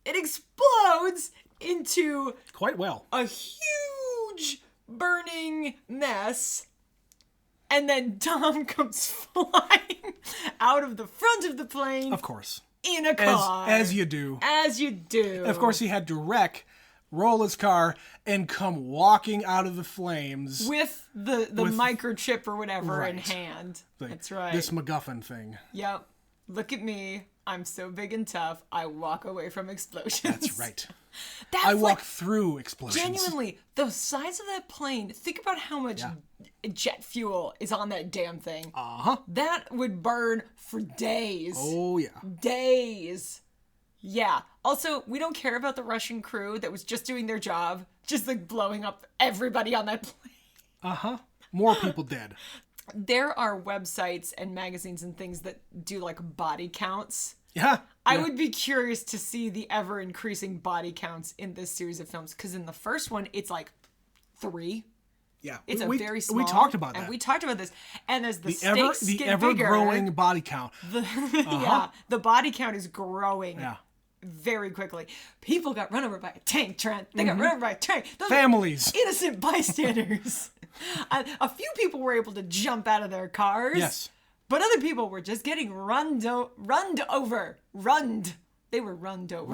It explodes into quite well a huge burning mess. And then Dom comes flying out of the front of the plane. Of course. In a car. As you do. As you do. Of course, he had to roll his car, and come walking out of the flames. With the microchip or whatever in hand. Like, that's right. This MacGuffin thing. Yep. Look at me. I'm so big and tough. I walk away from explosions. That's right. That's I walk through explosions. Genuinely, the size of that plane, think about how much jet fuel is on that damn thing. Uh-huh. That would burn for days. Oh, yeah. Days. Yeah. Also, we don't care about the Russian crew that was just doing their job, just like blowing up everybody on that plane. Uh-huh. More people dead. There are websites and magazines and things that do like body counts. Yeah. I would be curious to see the ever increasing body counts in this series of films, because in the first one it's like 3. Yeah, it's very small. We talked about that. And we talked about this. And as the stakes get ever bigger, growing body count. Yeah, the body count is growing. Yeah. Very quickly. People got run over by a tank, Trent. They got run over by a tank. Those Families. Innocent bystanders. A few people were able to jump out of their cars. Yes. But other people were just getting runned over. They were runned over.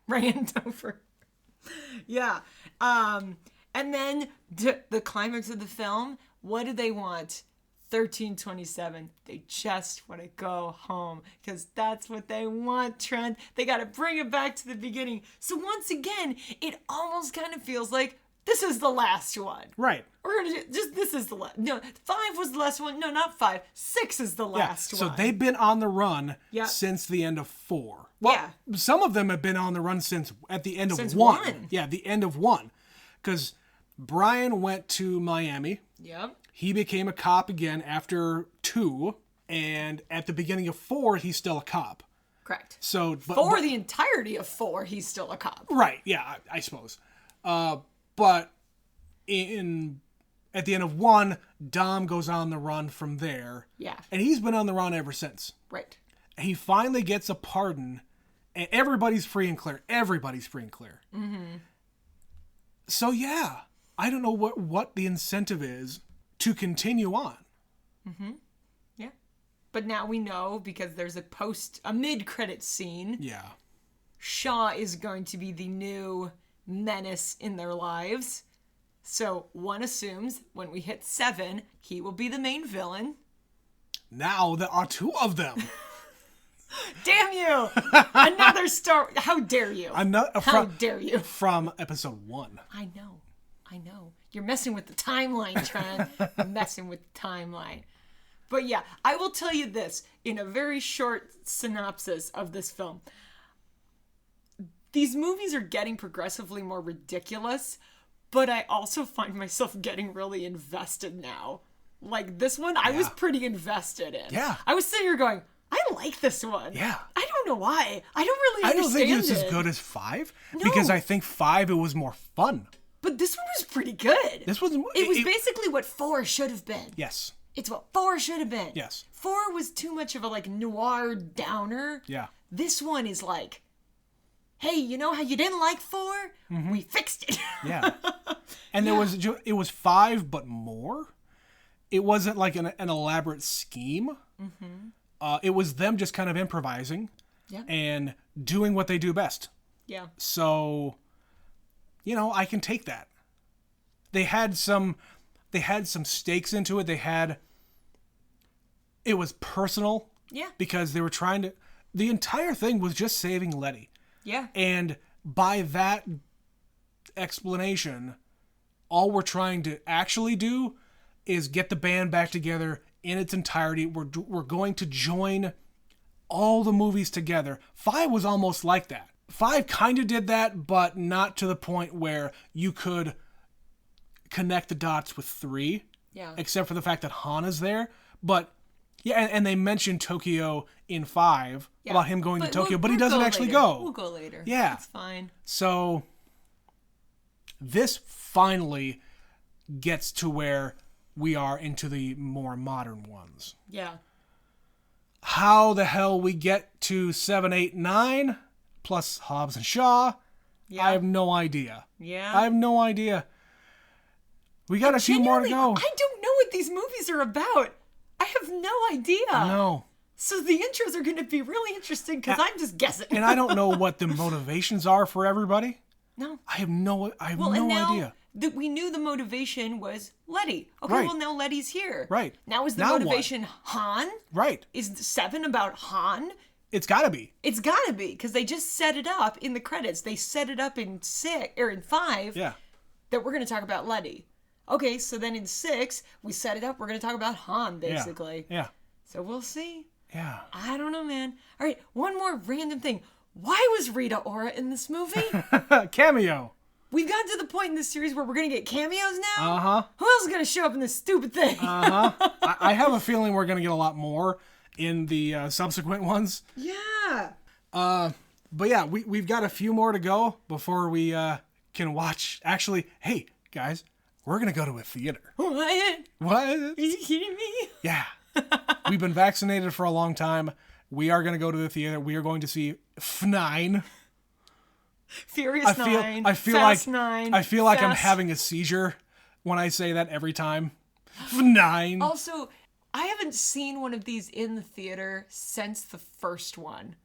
Ran over. Yeah. And then the climax of the film, what did they want? 1327. They just want to go home because that's what they want, Trent. They got to bring it back to the beginning. So once again, it almost kind of feels like this is the last one. Right. We're going to this is the last. No, 5 was the last one. No, not 5. 6 is the last one. So they've been on the run since the end of 4. Well, some of them have been on the run since at the end of 1. Yeah, the end of 1. Because Brian went to Miami. Yep. He became a cop again after 2, and at the beginning of 4, he's still a cop. Correct. So for the entirety of 4, he's still a cop. Right. Yeah, I suppose. But at the end of 1, Dom goes on the run from there. Yeah. And he's been on the run ever since. Right. He finally gets a pardon, and everybody's free and clear. Mm-hmm. So yeah, I don't know what the incentive is to continue on. Mm-hmm. Yeah. But now we know, because there's a mid-credit scene. Yeah. Shaw is going to be the new menace in their lives. So one assumes when we hit 7, he will be the main villain. Now there are 2 of them. Damn you! Another Star. How dare you? How dare you? From episode 1. I know. You're messing with the timeline, Trent. Messing with the timeline. But yeah, I will tell you this in a very short synopsis of this film. These movies are getting progressively more ridiculous, but I also find myself getting really invested now. Like this one, I was pretty invested in. Yeah. I was sitting here going, I like this one. Yeah. I don't know why. I don't really understand it. I don't think it was as good as 5. No. Because I think 5, it was more fun. But this one was pretty good. It was basically what 4 should have been. Yes. It's what 4 should have been. Yes. 4 was too much of a like noir downer. Yeah. This one is like, hey, you know how you didn't like 4? Mm-hmm. We fixed it. Yeah. And it was 5, but more. It wasn't like an elaborate scheme. Mm-hmm. It was them just kind of improvising and doing what they do best. Yeah. So, I can take that. They had some stakes into it. It was personal. Yeah. Because they were the entire thing was just saving Letty. Yeah. And by that explanation, all we're trying to actually do is get the band back together in its entirety. We're going to join all the movies together. 5 was almost like that. 5 kind of did that, but not to the point where you could connect the dots with 3. Yeah. Except for the fact that Hana's there. But, yeah, and they mentioned Tokyo in 5 about him going to Tokyo, but he doesn't actually go. We'll go later. Yeah. It's fine. So, this finally gets to where we are into the more modern ones. Yeah. How the hell we get to 7, 8, 9, plus Hobbs and Shaw, I have no idea. Yeah. I have no idea. We got a few more to go. I don't know what these movies are about. I have no idea. No. So the intros are going to be really interesting because I'm just guessing. And I don't know what the motivations are for everybody. No. I have no idea. That we knew the motivation was Letty. Okay, right. Well, now Letty's here. Right. Now is the motivation what? Han? Right. Is 7 about Han? It's got to be. It's got to be, because they just set it up in the credits. They set it up in 5 that we're going to talk about Letty. Okay, so then in 6, we set it up. We're going to talk about Han, basically. Yeah. So we'll see. Yeah. I don't know, man. All right, one more random thing. Why was Rita Ora in this movie? Cameo. We've gotten to the point in this series where we're going to get cameos now? Uh-huh. Who else is going to show up in this stupid thing? Uh-huh. I have a feeling we're going to get a lot more in the subsequent ones. Yeah. But yeah, we've got a few more to go before we can watch. Actually, hey, guys, we're going to go to a theater. What? Are you kidding me? Yeah. We've been vaccinated for a long time. We are going to go to the theater. We are going to see F9. Furious 9. Fast 9. I feel like I'm having a seizure when I say that every time. F9. Also, I haven't seen one of these in the theater since the first one.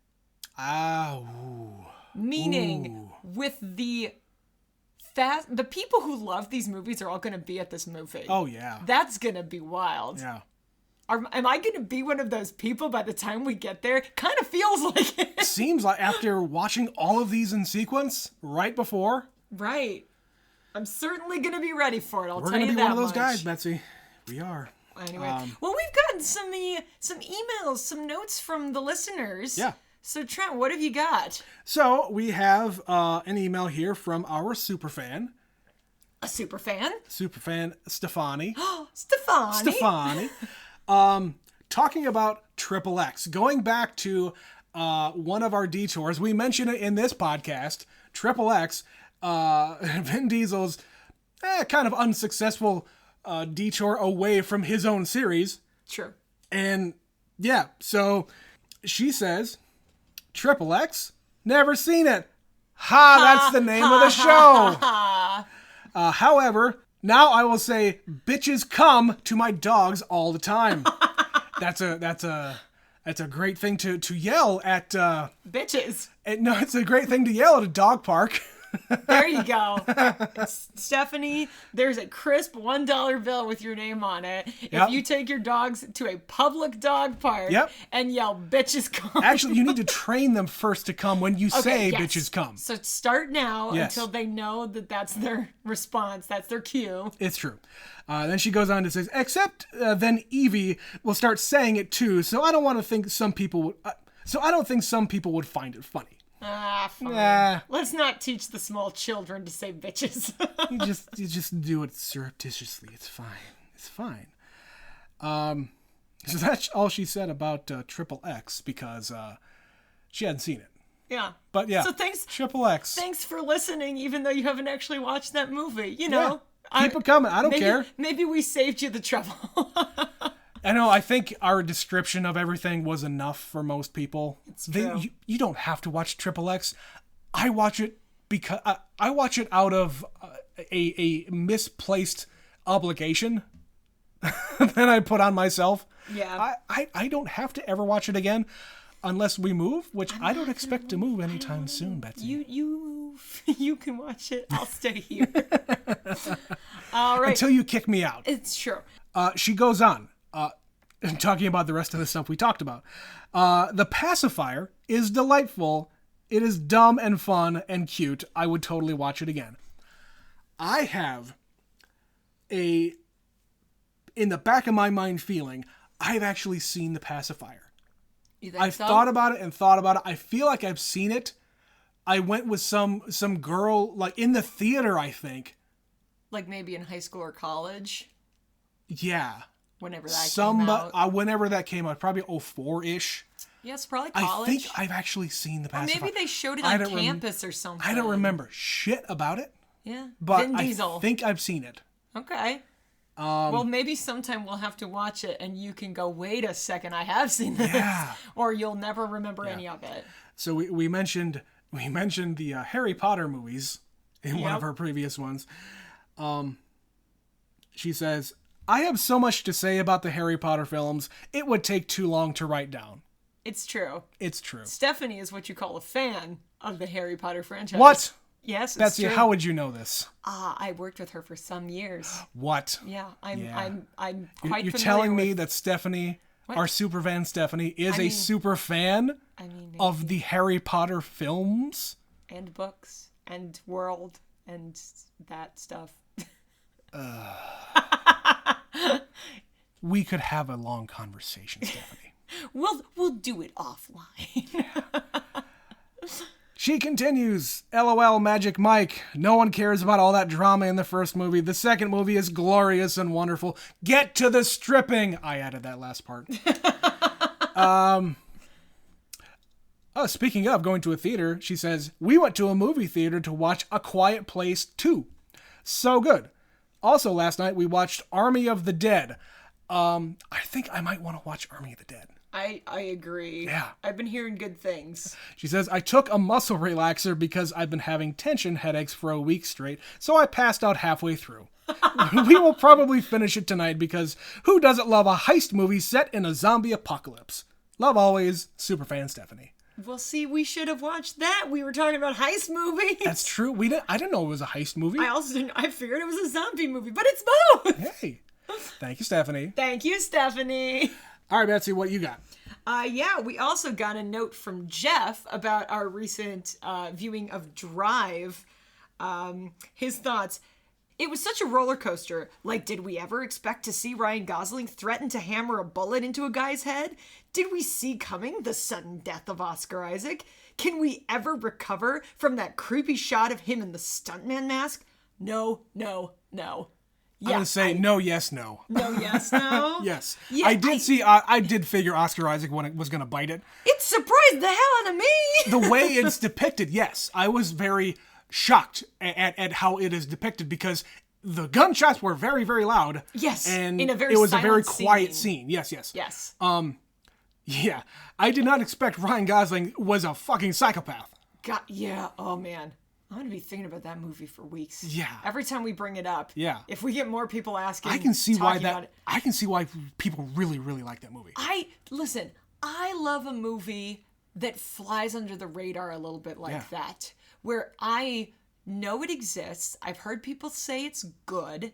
Meaning, with the people who love these movies are all going to be at this movie. Oh, yeah. That's going to be wild. Yeah. Am I going to be one of those people by the time we get there? Kind of feels like it. Seems like after watching all of these in sequence right before. Right. I'm certainly going to be ready for it. I'll tell you that much. We're going to be one of those guys, Betsy. We are. Anyway. Well, we've gotten some emails, some notes from the listeners. Yeah. So, Trent, what have you got? So, we have an email here from our superfan. A superfan? Superfan, Stefani. Stefani. Talking about Triple X. Going back to one of our detours, we mentioned it in this podcast, Triple X, Vin Diesel's kind of unsuccessful detour away from his own series. Sure. And yeah, so she says, Triple X? Never seen it. Ha, that's the name of the show. However, now I will say, bitches come to my dogs all the time. That's a great thing to yell at. Bitches. No, it's a great thing to yell at a dog park. There you go. Stephanie, there's a crisp $1 bill with your name on it. Yep. If you take your dogs to a public dog park Yep. and yell, bitches come. Actually, you need to train them first to come when you say yes. bitches come. So start now Yes. until they know that that's their response. That's their cue. It's true. Then she goes on to say, except then Evie will start saying it too. So I don't think some people would find it funny. Fine. Nah. Let's not teach the small children to say bitches. You just do it surreptitiously. It's fine. It's fine. So that's all she said about Triple X because she hadn't seen it. Yeah. But yeah. So thanks. Triple X. Thanks for listening, even though you haven't actually watched that movie. You know. Yeah. Keep it coming. I don't care. Maybe we saved you the trouble. I know. I think our description of everything was enough for most people. It's true. You don't have to watch Triple X. I watch it because I watch it out of a misplaced obligation that I put on myself. Yeah. I don't have to ever watch it again unless we move, which I don't expect to move anytime soon, Betsy. You can watch it. I'll stay here. All right. Until you kick me out. It's true. She goes on, talking about the rest of the stuff we talked about. The pacifier is delightful. It is dumb and fun and cute. I would totally watch it again. I have in the back of my mind feeling, I've actually seen the pacifier. You think I've so? thought about it and thought about it. I feel like I've seen it. I went with some girl, like in the theater, I think. Like maybe in high school or college. Yeah. Whenever that came out. Whenever that came out, probably 04-ish. Yes, probably college. I think I've actually seen the pacifier. Maybe they showed it on campus or something. I don't remember shit about it. Yeah. But Vin Diesel. I think I've seen it. Okay. Well, maybe sometime we'll have to watch it and you can go, wait a second, I have seen this. Yeah. Or you'll never remember any of it. So we mentioned the Harry Potter movies in one of her previous ones. She says, I have so much to say about the Harry Potter films, it would take too long to write down. It's true. It's true. Stephanie is what you call a fan of the Harry Potter franchise. What? Yes, it's Betsy, true. how would you know this? I worked with her for some years. What? Yeah, I'm quite You're familiar telling me with... that Stephanie, What? our super fan Stephanie, is a super fan of the Harry Potter films? And books, and world, and that stuff. We could have a long conversation, Stephanie. We'll do it offline. She continues, LOL Magic Mike. No one cares about all that drama in the first movie. The second movie is glorious and wonderful. Get to the stripping. I added that last part. Speaking of going to a theater, she says, we went to a movie theater to watch A Quiet Place 2. So good. Also last night we watched Army of the Dead. I think I might want to watch Army of the Dead. I agree. Yeah. I've been hearing good things. She says, I took a muscle relaxer because I've been having tension headaches for a week straight, so I passed out halfway through. We will probably finish it tonight because who doesn't love a heist movie set in a zombie apocalypse? Love always, superfan Stephanie. Well, see, we should have watched that. We were talking about heist movies. That's true. I didn't know it was a heist movie. I also didn't. I figured it was a zombie movie, but it's both. Hey. Thank you, Stephanie. Thank you, Stephanie. All right, Betsy, what you got? Yeah, we also got a note from Jeff about our recent viewing of Drive. His thoughts. It was such a roller coaster. Like, did we ever expect to see Ryan Gosling threaten to hammer a bullet into a guy's head? Did we see coming the sudden death of Oscar Isaac? Can we ever recover from that creepy shot of him in the stuntman mask? No, no, no. Yeah, I'm going to say no, yes, no. No, yes, no? Yes. Yeah, I did figure Oscar Isaac was going to bite it. It surprised the hell out of me. The way it's depicted, yes. I was very shocked at how it is depicted because the gunshots were very, very loud. Yes, and in a very it was a very silent quiet scene. Yes, yes. Yes. Yeah. I did not expect Ryan Gosling was a fucking psychopath. God, yeah. Oh, man. I'm going to be thinking about that movie for weeks. Yeah. Every time we bring it up. Yeah. If we get more people asking, I can see talking why about it. I can see why people really, really like that movie. Listen, I love a movie that flies under the radar a little bit like that, where I know it exists. I've heard people say it's good,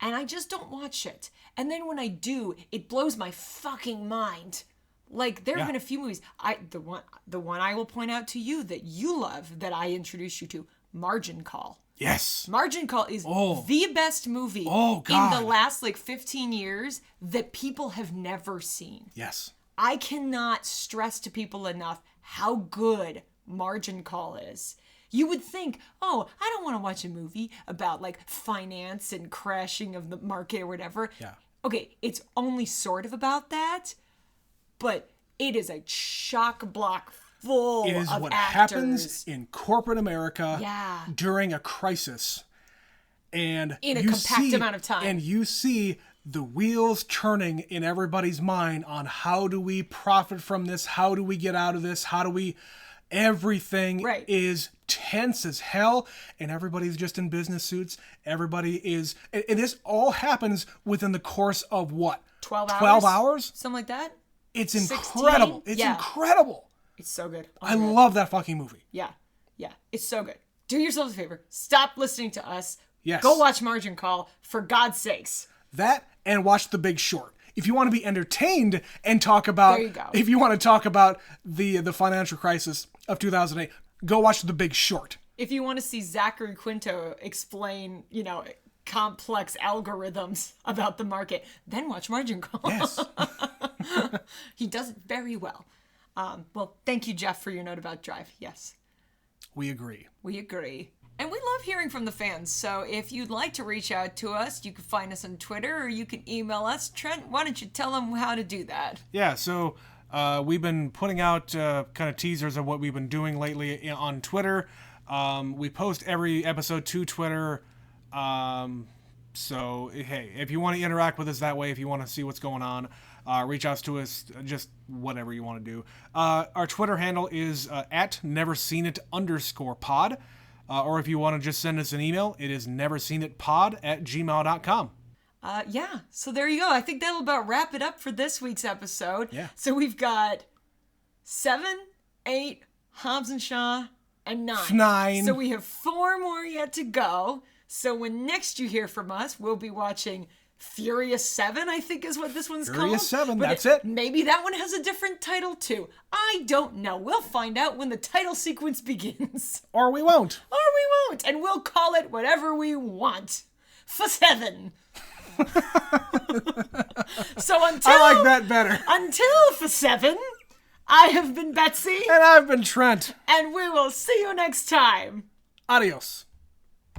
and I just don't watch it. And then when I do, it blows my fucking mind. Like, there have been a few movies. The one I will point out to you that you love, that I introduced you to, Margin Call. Yes. Margin Call is the best movie in the last, 15 years that people have never seen. Yes. I cannot stress to people enough how good Margin Call is. You would think, oh, I don't want to watch a movie about, finance and crashing of the market or whatever. Yeah. Okay, it's only sort of about that, but it is a chock block full of actors. It is what happens in corporate America during a crisis. And in a compact amount of time. And you see the wheels turning in everybody's mind on how do we profit from this? How do we get out of this? How do we... Everything is tense as hell, and everybody's just in business suits. Everybody is... And this all happens within the course of what? 12 hours? 12 hours? Something like that? It's 16? Incredible. It's incredible. It's so good. I love that fucking movie. Yeah. Yeah. It's so good. Do yourselves a favor. Stop listening to us. Yes. Go watch Margin Call, for God's sakes. That, and watch The Big Short. If you want to be entertained and talk about... There you go. If you want to talk about the financial crisis of 2008, go watch The Big Short. If you want to see Zachary Quinto explain, complex algorithms about the market, then watch Margin Call. Yes. He does it very well. Well, thank you, Jeff, for your note about Drive. Yes. We agree. We agree. And we love hearing from the fans. So if you'd like to reach out to us, you can find us on Twitter or you can email us. Trent, why don't you tell them how to do that? Yeah, so we've been putting out kind of teasers of what we've been doing lately on Twitter. We post every episode to Twitter. So, hey, if you want to interact with us that way, if you want to see what's going on, reach out to us, just whatever you want to do. Our Twitter handle is at neverseenit_pod. Or if you want to just send us an email, it is neverseenitpod@gmail.com. Yeah, so there you go. I think that'll about wrap it up for this week's episode. Yeah. So we've got 7, 8, Hobbs and Shaw, and 9. 9. So we have 4 more yet to go. So when next you hear from us, we'll be watching Furious 7, I think is what this one's called. Furious 7, that's it. Maybe that one has a different title too. I don't know. We'll find out when the title sequence begins. Or we won't. Or we won't. And we'll call it whatever we want. For 7. So until... I like that better. Until for 7, I have been Betsy. And I've been Trent. And we will see you next time. Adios.